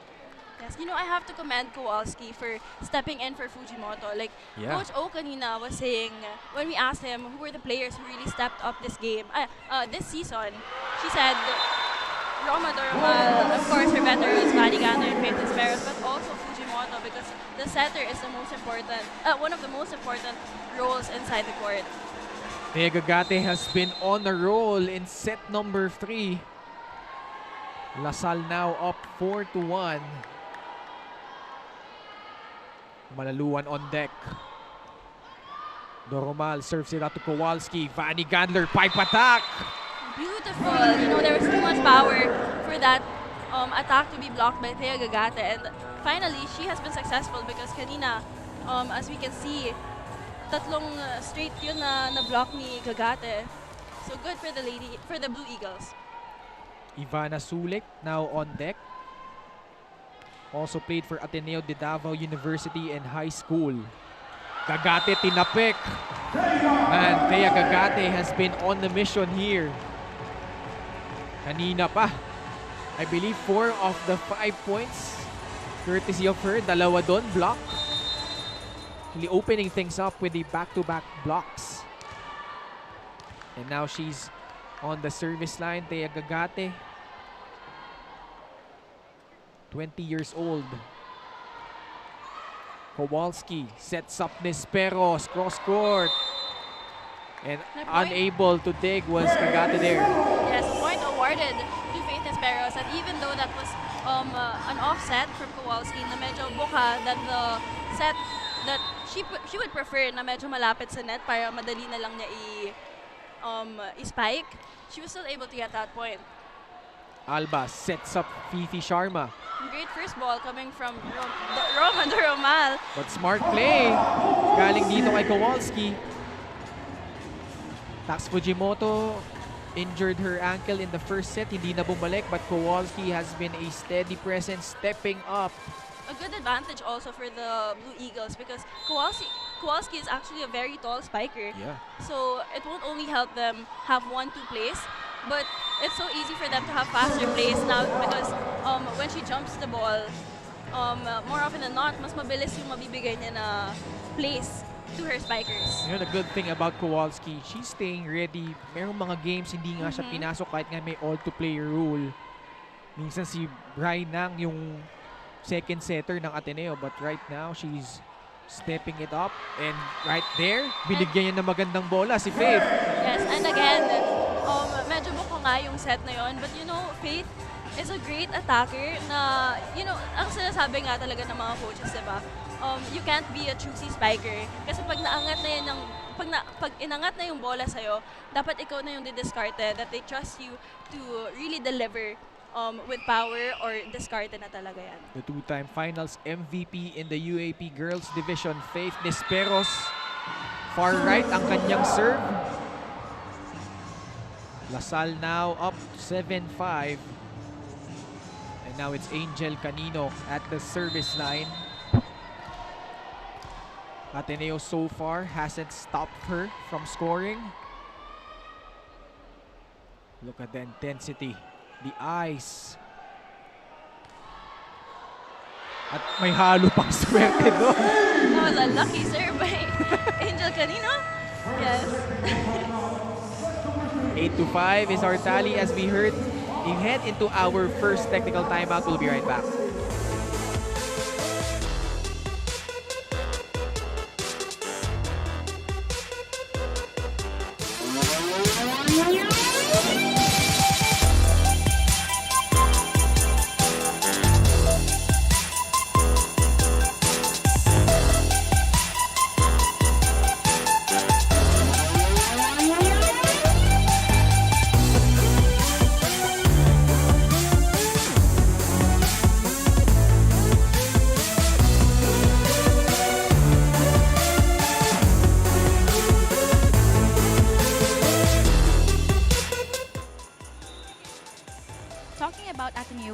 Yes, you know, I have to commend Kowalski for stepping in for Fujimoto. Like, Yeah. Coach O kanina was saying, when we asked him who were the players who really stepped up this game, this season, she said, Roma Doromal, of course, her veterans, Manny Gander and Faith Esperos, but also Fujimoto because the setter is the most important, one of the most important roles inside the court. Thea Gagate has been on a roll in set number 3. Lasal now up 4-1. Malaluan on deck. Doromal serves it out to Kowalski. Vanny Gandler, pipe attack. Beautiful. You know, there was too much power for that attack to be blocked by Thea Gagate. And finally, she has been successful because kanina, as we can see, tatlong straight yun na block ni Gagate. So good for the Blue Eagles. Ivana Sulik now on deck. Also played for Ateneo de Davao University and High School. Gagate tinapik. And Thea Gagate has been on the mission here. Kanina pa. I believe 4 of the 5 points. Courtesy of her. Dalawa doon, block. Really opening things up with the back-to-back blocks. And now she's on the service line. Thea Gagate. 20 years old. Kowalski sets up Nesperos, cross court. And unable to dig was Gagate there. Yes, point awarded to Faith Nesperos. And even though that was an offset from Kowalski na medyo buka, that the set that she would prefer na medyo malapit sa net para madali na lang niya i-spike, she was still able to get that point. Alba sets up Fifi Sharma. Great first ball coming from Roma Doromal. But smart play. Galing dito kay Kowalski. Tax Fujimoto injured her ankle in the first set. Hindi na bumalik, but Kowalski has been a steady presence, stepping up. A good advantage also for the Blue Eagles because Kowalski is actually a very tall spiker. Yeah. So it won't only help them have 1-2 plays, but it's so easy for them to have faster plays now because when she jumps the ball, more often than not, mas mabilis yung mabibigay niya na plays to her spikers. You know, the good thing about Kowalski, she's staying ready. Merong mga games hindi nga siya pinasok kahit nga may all-to-player rule. Minsan si Brian Nang yung second setter ng Ateneo, but right now she's stepping it up, and right there, binigyan niya ng magandang bola si Faith. Yes, and again, medyo buka nga yung set na yon, but you know, Faith is a great attacker na, you know, ang sinasabi nga talaga ng mga coaches, diba? You can't be a choosy spiker. Kasi pag naangat na yan pag inangat na yung bola sa'yo, dapat ikaw na yung didiscarte, that they trust you to really deliver with power or discarte na talaga yan. The two-time finals MVP in the UAP Girls Division, Faith Nesperos. Far right ang kanyang serve. Lasal now up 7-5. And now it's Angel Canino at the service line. Ateneo so far hasn't stopped her from scoring. Look at the intensity, the eyes. At may halo pang swerte doon. That was a lucky serve by Angel Canino. Yes. 8-5 is our tally as we head into our first technical timeout. We'll be right back.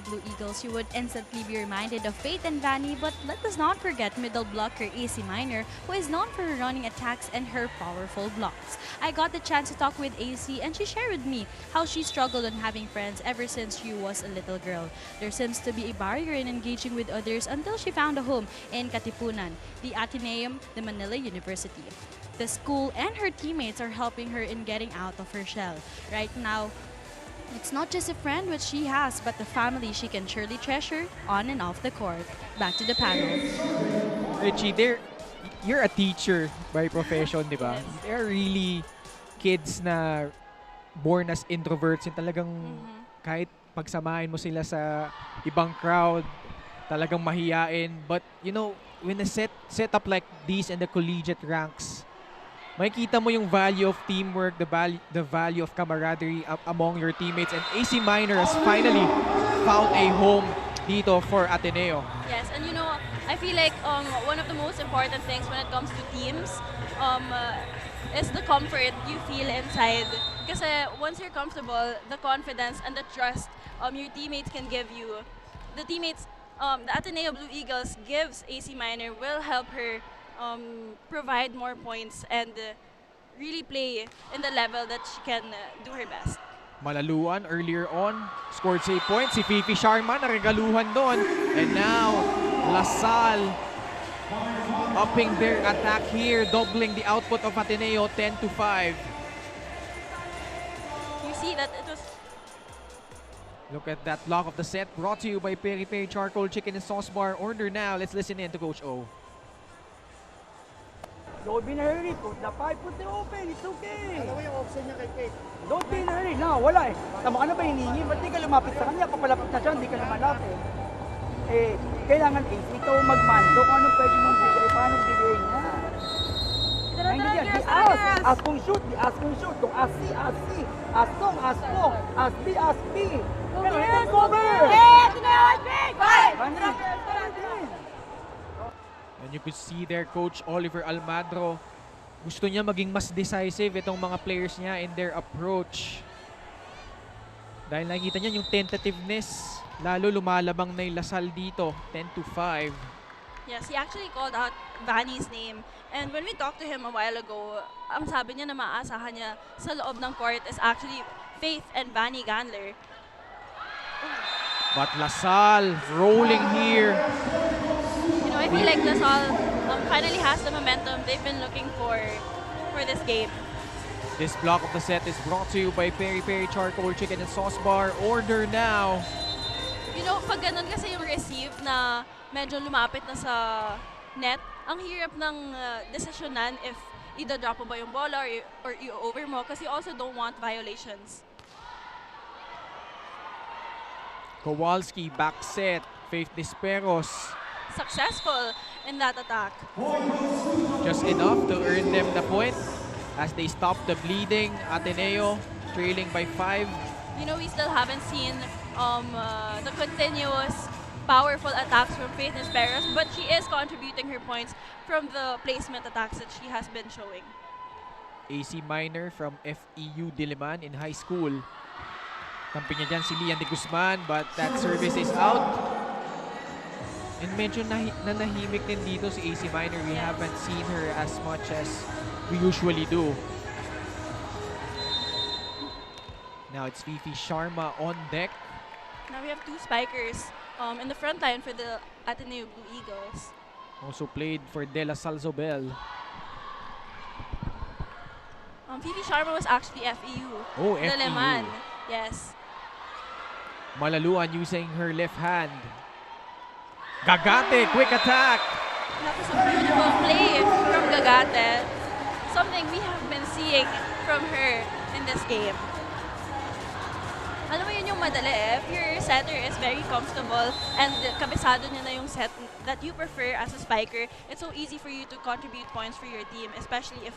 Blue Eagles, you would instantly be reminded of Faith and Vanny, but let us not forget middle blocker AC Minor, who is known for her running attacks and her powerful blocks. I got the chance to talk with AC, and she shared with me how she struggled on having friends ever since she was a little girl. There seems to be a barrier in engaging with others until she found a home in Katipunan, the Ateneo de Manila University. The school and her teammates are helping her in getting out of her shell. Right now, it's not just a friend which she has, but the family she can surely treasure on and off the court. Back to the panel. Richie, you're a teacher by profession, di ba? Yes. They're really kids na born as introverts yung talagang kahit pagsamahin mo sila sa ibang crowd, talagang mahiyain. But, you know, when a set up like these in the collegiate ranks, makikita mo yung value of teamwork, the value of camaraderie among your teammates. And AC Minor has finally found a home dito for Ateneo. Yes, and you know, I feel like one of the most important things when it comes to teams is the comfort you feel inside. Kasi once you're comfortable, the confidence and the trust your teammates can give you, the Ateneo Blue Eagles gives AC Minor will help her provide more points and really play in the level that she can do her best. Malaluan earlier on, scored 8 points. Si Fifi Sharma naregaluhan doon. And now, LaSalle upping their attack here, doubling the output of Ateneo, 10-5. You see that it was... Look at that block of the set, brought to you by Peri Peri Charcoal Chicken and Sauce Bar. Order now. Let's listen in to Coach O. Don't be in a hurry. Put the pipe, put the open. It's okay. Ano yung option niya kay Kate? Don't be in a hurry. No, wala eh. Tama ka na ba hinihingi? Ba't di ka lumapit sa kanya? Papalapit na siya, hindi ka lumalapit. Eh, kailangan ikaw magmando kung anong pwede mong bigay, paano bigay niya. Ay, hindi yan. Di ask kung shoot, di ask kung shoot. Kung ask C, ask C. Ask song, ask song. Ask B, ask B. Pero ito, cover! And you could see there, Coach Oliver Almadro, gusto niya maging mas decisive itong mga players niya in their approach. Dahil nakikita niya yung tentativeness, lalo lumalabang na yung LaSalle dito, 10-5. Yes, he actually called out Vanny's name. And when we talked to him a while ago, ang sabi niya na maaasahan niya sa loob ng court is actually Faith and Vanny Gandler. But LaSalle rolling here. You know, I feel like LaSalle finally has the momentum they've been looking for this game. This block of the set is brought to you by Peri Peri Charcoal Chicken and Sauce Bar. Order now. You know, pag ganun kasi yung receive na medyo lumapit na sa net, ang hirap ng desisyonan if i-drop mo ba yung bola or i-over mo kasi you also don't want violations. Kowalski back set. Faith Disperos. Successful in that attack. Just enough to earn them the point as they stop the bleeding. Ateneo trailing by 5. You know, we still haven't seen the continuous powerful attacks from Faith Disperos, but she is contributing her points from the placement attacks that she has been showing. AC Minor from FEU Diliman in high school. Kampi niya dyan si Lian de Guzman, but that service is out. And medyo nanahimik din dito si AC Minor. We haven't seen her as much as we usually do. Now it's Fifi Sharma on deck. Now we have two spikers in the front line for the Ateneo Blue Eagles. Also played for De La Salle Zobel. Fifi Sharma was actually FEU. Oh, FEU. Diliman. Yes. Malaluan using her left hand. Gagate, quick attack. That was a beautiful play from Gagate. Something we have been seeing from her in this game. Alam mo yun yung madali eh. If your setter is very comfortable and kabisado niya na yung set that you prefer as a spiker, it's so easy for you to contribute points for your team, especially if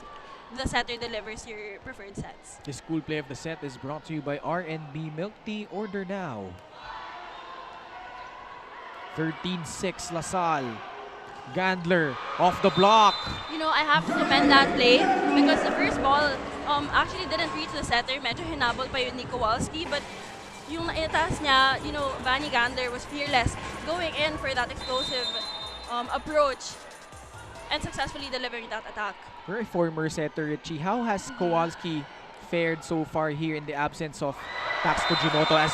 the setter delivers your preferred sets. The school play of the set is brought to you by R&B Milk Tea. Order now. 13-6 LaSalle. Gandler off the block. You know, I have to commend that play because the first ball actually didn't reach the setter. Medyo hinabol pa yun ni Kowalski, but yung naitaas niya, Vanny Gander was fearless going in for that explosive approach and successfully delivering that attack. For a former setter, Richie, how has Kowalski fared so far here in the absence of Tax Fujimoto? As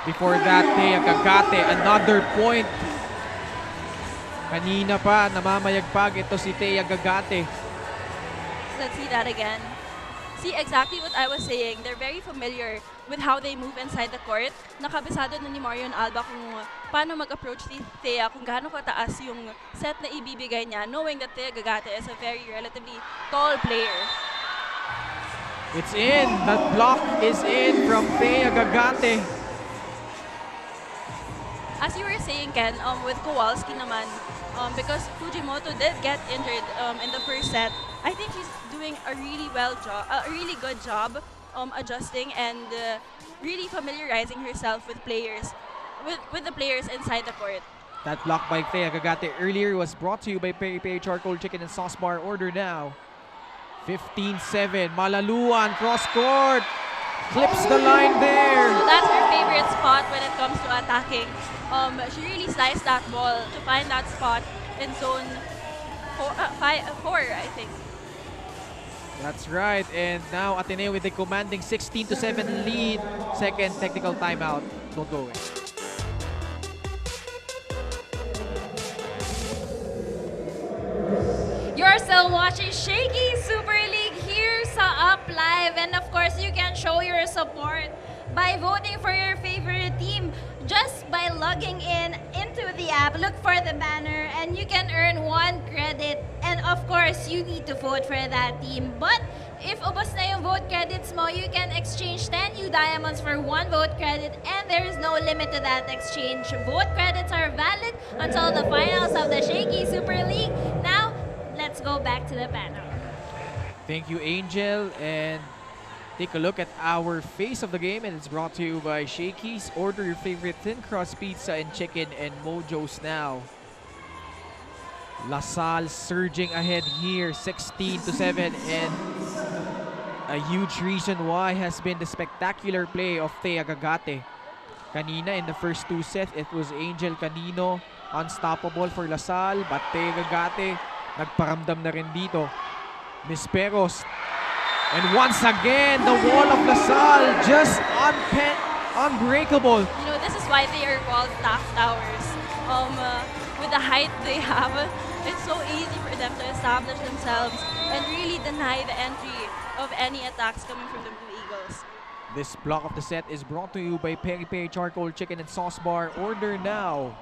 before that, Thea Gagate, another point. Kanina pa, namamayagpag ito si Thea Gagate. Let's see that again. See exactly what I was saying. They're very familiar with how they move inside the court. Nakabisado na ni Marion Alba kung paano mag-approach si Thea, kung gaano kataas yung set na ibibigay niya, knowing that Thea Gagate is a very relatively tall player. It's in. That block is in from Thea Gagate. As you were saying, Ken, with Kowalski naman, because Fujimoto did get injured in the first set, I think she's doing a really good job adjusting and really familiarizing herself with players, with the players inside the court. That block by Thea Gagate earlier was brought to you by Peri Peri Charcoal Chicken and Sauce Bar. Order now. 15-7. Malaluan cross court. Clips the line there. So that's her favorite spot when it comes to attacking. She really sliced that ball to find that spot in zone 4, I think. That's right. And now Ateneo with a commanding 16-7 lead. Second technical timeout. Don't go away. You're still watching Shakeys Super League here sa Up Live. And of course, you can show your support by voting for your favorite team just by logging into the app. Look for the banner and you can earn 1 credit. And of course, you need to vote for that team. But if ubos na yung vote credits mo, you can exchange 10 new diamonds for 1 vote credit and there is no limit to that exchange. Vote credits are valid until the finals of the Shakeys Super League. Now, let's go back to the panel. Thank you, Angel. And take a look at our face of the game, and it's brought to you by Shakeys. Order your favorite thin crust pizza and chicken and Mojo's now. LaSalle surging ahead here, 16-7, and a huge reason why has been the spectacular play of Thea Gagate. Kanina in the first 2 sets, it was Angel Canino, unstoppable for LaSalle, but Thea Gagate nagparamdam na rin dito. Miss Peros. And once again, the wall of LaSalle just unbreakable. This is why they are called tax towers. With the height they have, it's so easy for them to establish themselves and really deny the entry of any attacks coming from the Blue Eagles. This block of the set is brought to you by Peri Peri Charcoal Chicken and Sauce Bar. Order now.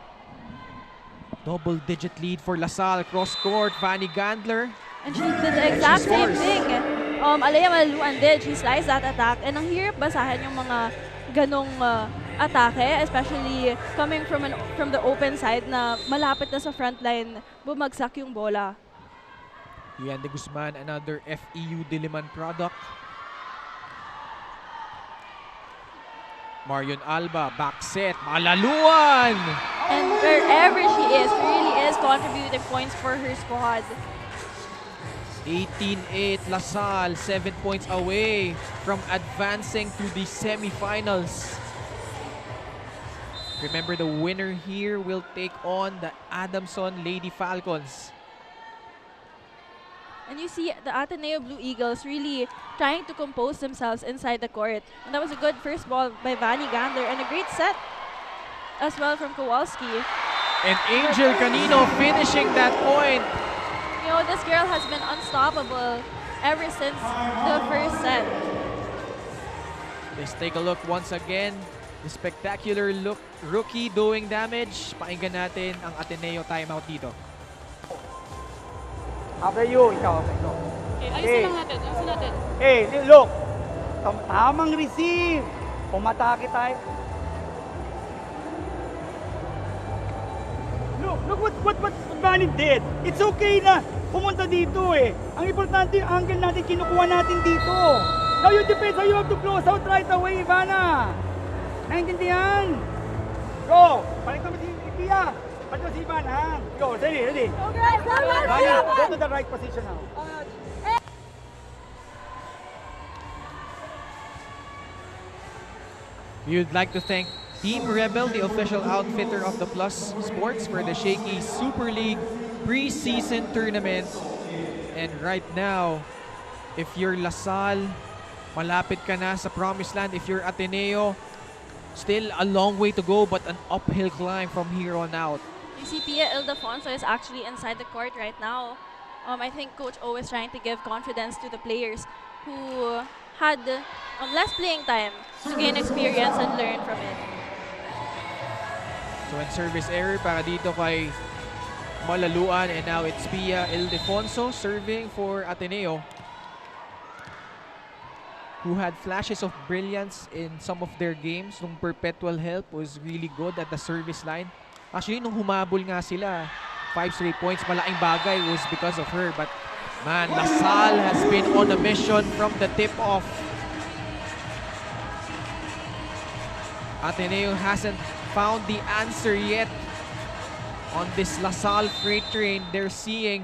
Double-digit lead for LaSalle. Cross court, Vanny Gandler. And she did the exact same thing. Alea Malaluan did. She sliced that attack. And ang hirap basahin yung mga ganong atake, especially coming from the open side na malapit na sa front line, bumagsak yung bola. Ian de Guzman, another FEU Diliman product. Marion Alba, back set, Malaluan! And wherever she is, really is contributing points for her squad. 18-8, LaSalle, 7 points away from advancing to the semifinals. Remember, the winner here will take on the Adamson Lady Falcons. And you see the Ateneo Blue Eagles really trying to compose themselves inside the court. And that was a good first ball by Vanny Gander and a great set as well from Kowalski. And Angel Canino finishing that point. This girl has been unstoppable ever since the first set. Let's take a look once again. The spectacular look rookie doing damage. Pakinggan natin ang Ateneo timeout dito. After you, ikaw. Okay, ayusin lang natin. Hey, look. Tamang receive. Pumatake tayo. Look what Vanny did. It's okay na pumunta dito eh. Ang importante yung angle natin, kinukuha natin dito. Now you defense, you have to close out right away, Ivana. Naintindihan? Go! Balik naman si Pia. Balik naman si Ivana, ha? Go, ready. Okay, Vanny, go to the right position now. We would like to thank Team Rebel, the official outfitter of the Plus Sports for the Shakeys Super League preseason tournament. And right now, if you're LaSalle, malapit ka na sa promised land. If you're Ateneo, still a long way to go but an uphill climb from here on out. You see Pia Ildefonso is actually inside the court right now. I think Coach O is trying to give confidence to the players who had less playing time to gain experience and learn from it. So in service error para dito kay Malaluan, and now it's Pia Ildefonso serving for Ateneo, who had flashes of brilliance in some of their games. Nung Perpetual Help was really good at the service line. Actually, nung humabol nga sila, 5 straight points, malaking bagay was because of her. But man, LaSalle has been on a mission from the tip-off. Ateneo hasn't found the answer yet on this LaSalle freight train they're seeing.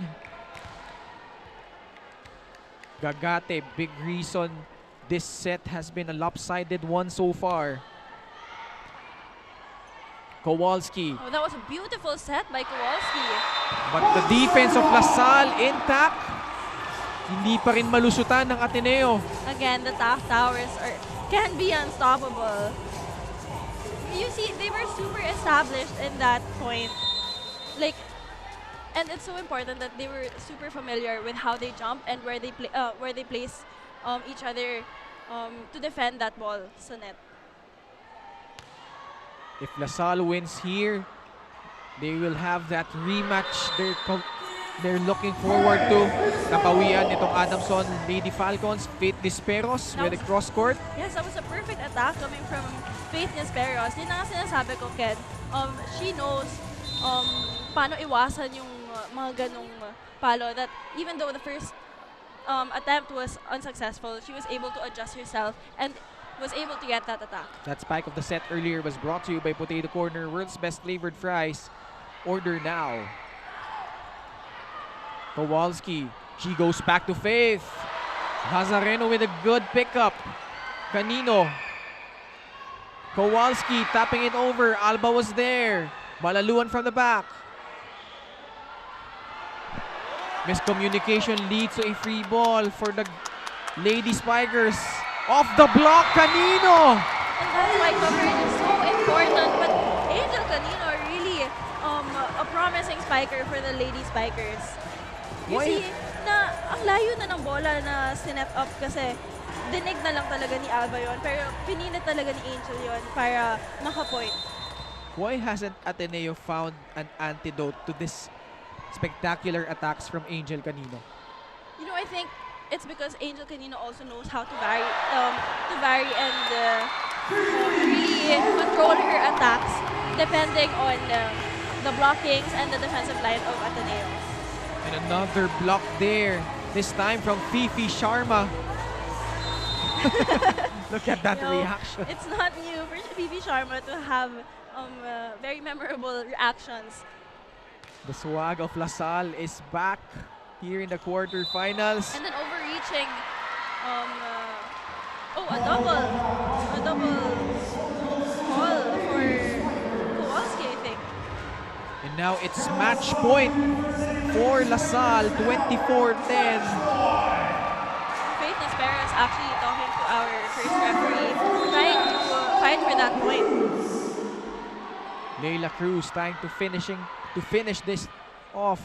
Gagate, big reason this set has been a lopsided one so far. Kowalski. Oh, that was a beautiful set by Kowalski. But the defense of LaSalle intact. Hindi pa rin malusutan ng Ateneo. Again, the top towers can be unstoppable. You see, they were super established in that point. And it's so important that they were super familiar with how they jump and where they place each other to defend that ball sa net. If LaSalle wins here, they will have that rematch they're looking forward to. Napawian itong Adamson Lady Falcons, Faith Disperos with a cross court. Yes, that was a perfect attack coming from Faith Disperos. Yun na nga sinasabi ko, Ken. She knows paano iwasan yung mga ganong palo, that even though the first attempt was unsuccessful, she was able to adjust herself and was able to get that attack. That spike of the set earlier was brought to you by Potato Corner, world's best flavored fries. Order now. Kowalski, she goes back to Faith. Hazareno with a good pickup. Canino. Kowalski tapping it over. Alba was there. Malaluan from the back. Miscommunication leads to a free ball for the Lady Spikers. Off the block, Canino! And that's why coverage is so important. But Angel Canino really a promising spiker for the Lady Spikers. You see, na ang layo na ng bola na sinet up kasi dinig na lang talaga ni Alba yon, pero pinilit talaga ni Angel yon para makapoint. Why hasn't Ateneo found an antidote to this spectacular attacks from Angel Canino? You know, I think it's because Angel Canino also knows how to vary and really control her attacks depending on the blockings and the defensive line of Ateneo. And another block there, this time from Fifi Sharma. Look at that reaction. It's not new for Fifi Sharma to have very memorable reactions. The swag of LaSalle is back here in the quarterfinals. And then overreaching. A double call for Kowalski, I think. And now it's match point for LaSalle, 24-10. Faith Nisperas actually talking to our first referee, trying to fight for that point. Leila Cruz trying to finish this off.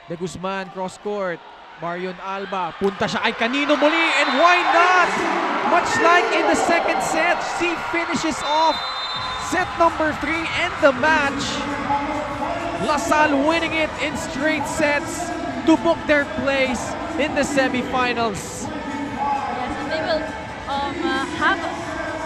De Guzman cross court. Marion Alba. Punta siya kay Canino muli. And why not? Much like in the second set, she finishes off set number 3 and the match. LaSalle winning it in straight sets to book their place in the semifinals. Yes, and they will have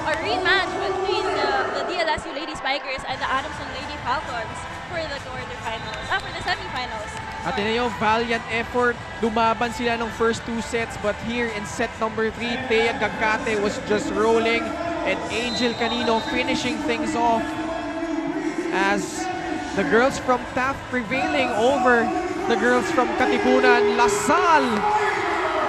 a rematch between the DLSU Lady Spikers and the Adamson Lady Falcons for the quarterfinals, for the semifinals. Ateneo, valiant effort. Lumaban sila ng first 2 sets, but here in set number 3, Thea Gagate was just rolling and Angel Canino finishing things off as the girls from Taft prevailing over the girls from Katipunan. LaSalle.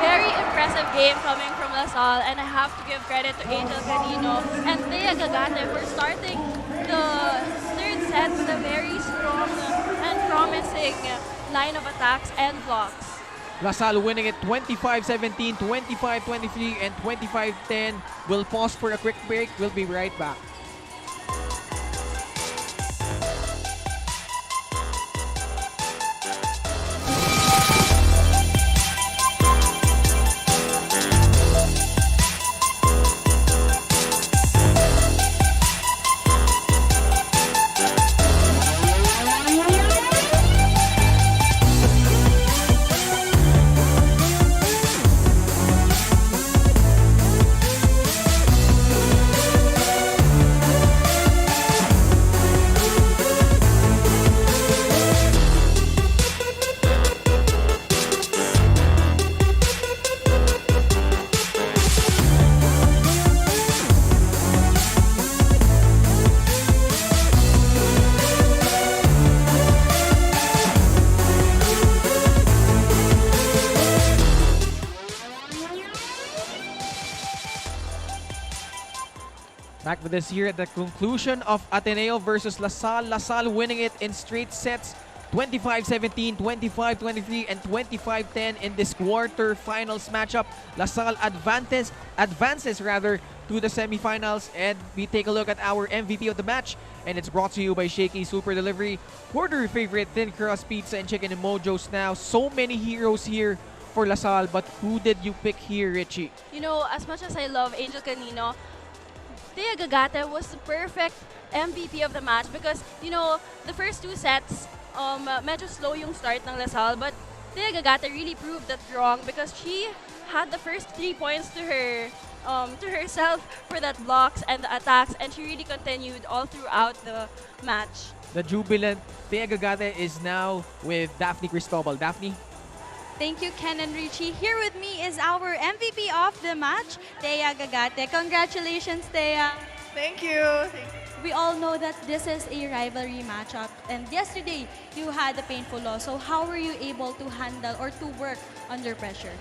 Very impressive impressive game coming from LaSalle, and I have to give credit to Angel Canino and Thea Gagate for starting the third set with a very strong and promising line of attacks and blocks. LaSalle winning it 25-17, 25-23, and 25-10. We'll pause for a quick break. We'll be right back. Back with us here at the conclusion of Ateneo versus LaSalle. LaSalle winning it in straight sets, 25-17, 25-23, and 25-10 in this quarterfinals matchup. LaSalle advances to the semifinals, and we take a look at our MVP of the match, and it's brought to you by Shakey Super Delivery. Order your favorite thin crust pizza and chicken and mojos now. So many heroes here for LaSalle, but who did you pick here, Richie? You know, as much as I love Angel Canino, Thea Gagate was the perfect MVP of the match because, you know, the first two sets, medyo slow yung start ng LaSalle, but Thea Gagate really proved that wrong because she had the first 3 points to herself for that blocks and the attacks, and she really continued all throughout the match. The jubilant Thea Gagate is now with Daphne Cristobal. Daphne? Thank you, Ken and Richie. Here with me is our MVP of the match, Thea Gagate. Congratulations, Thea. Thank you. We all know that this is a rivalry matchup, and yesterday you had a painful loss. So how were you able to handle or to work under pressure?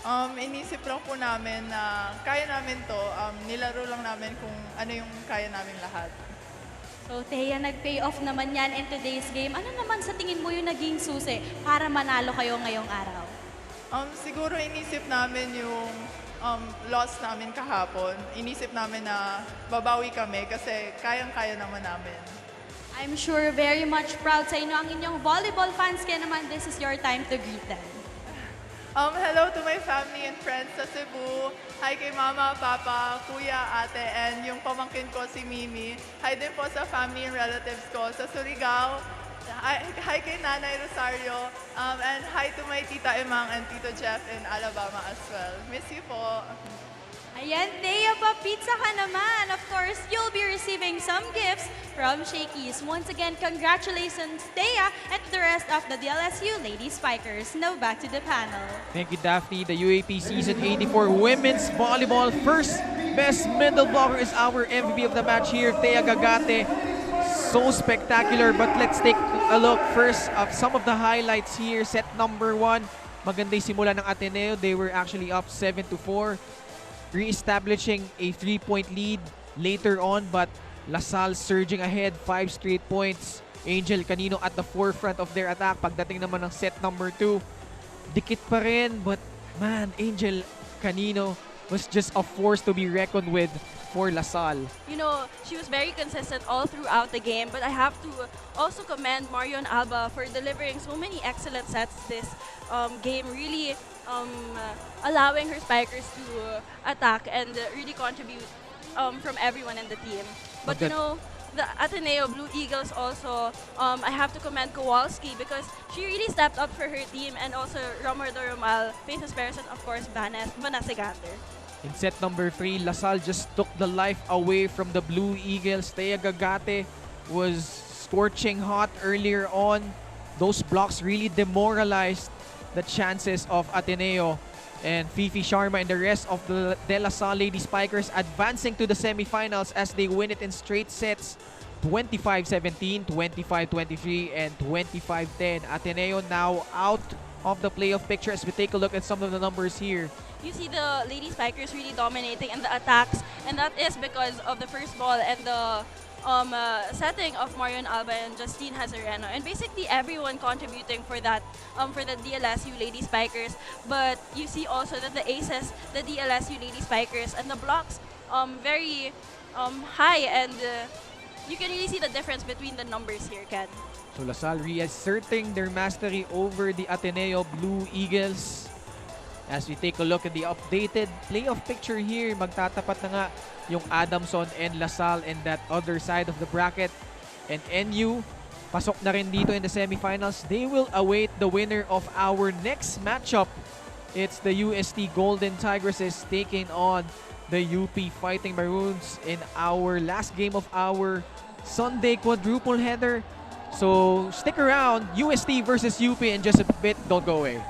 Inisip lang po namin na kaya namin to. Nilaro lang namin kung ano yung kaya namin lahat. So, Thea, nag-pay off naman yan in today's game. Ano naman sa tingin mo yung naging susi para manalo kayo ngayong araw? Siguro inisip namin yung loss namin kahapon. Inisip namin na babawi kami kasi kayang-kaya naman namin. I'm sure very much proud sa inyo ang inyong volleyball fans. Kaya naman, this is your time to greet them. Hello to my family and friends sa Cebu. Hi kay Mama, Papa, Kuya, Ate, and yung pamangkin ko si Mimi. Hi din po sa family and relatives ko sa Surigao. Hi kay Nanay Rosario. And hi to my Tita Emang and Tito Jeff in Alabama as well. Miss you po. Ayan, Thea, pa-pizza ka naman. Of course, you'll be receiving some gifts from Shakeys. Once again, congratulations, Thea, and to the rest of the DLSU Lady Spikers. Now back to the panel. Thank you, Daphne. The UAP Season 84 Women's Volleyball First Best Middle Blocker is our MVP of the match here, Thea Gagate. So spectacular, but let's take a look first of some of the highlights here. Set number 1, maganda yung simula ng Ateneo. They were actually up 7-4. Re-establishing a 3-point lead later on, but LaSalle surging ahead, 5 straight points. Angel Canino at the forefront of their attack. Pagdating naman ng set number 2, dikit pa rin, but man, Angel Canino was just a force to be reckoned with for LaSalle. You know, she was very consistent all throughout the game, but I have to also commend Marion Alba for delivering so many excellent sets this game, really allowing her spikers to attack and really contribute from everyone in the team. But you know, the Ateneo Blue Eagles also, I have to commend Kowalski because she really stepped up for her team, and also Romar Doromal, faces person, of course, Vanessa Gatter. In set number 3, LaSalle just took the life away from the Blue Eagles. Thea Gagate was scorching hot earlier on. Those blocks really demoralized the chances of Ateneo. And Fifi Sharma and the rest of the De La Salle Lady Spikers advancing to the semifinals as they win it in straight sets, 25-17, 25-23, and 25-10. Ateneo now out of the playoff picture as we take a look at some of the numbers here. You see the Lady Spikers really dominating in the attacks, and that is because of the first ball and the setting of Marion Alba and Justine Hazareno, and basically everyone contributing for that for the DLSU Lady Spikers. But you see also that the aces, the DLSU Lady Spikers, and the blocks very high, and you can really see the difference between the numbers here, Ken. So LaSalle reasserting their mastery over the Ateneo Blue Eagles. As we take a look at the updated playoff picture here, magtatapat na nga yung Adamson and LaSalle in that other side of the bracket. And NU, pasok na rin dito in the semifinals. They will await the winner of our next matchup. It's the UST Golden Tigresses taking on the UP Fighting Maroons in our last game of our Sunday quadruple header. So stick around, UST versus UP in just a bit. Don't go away.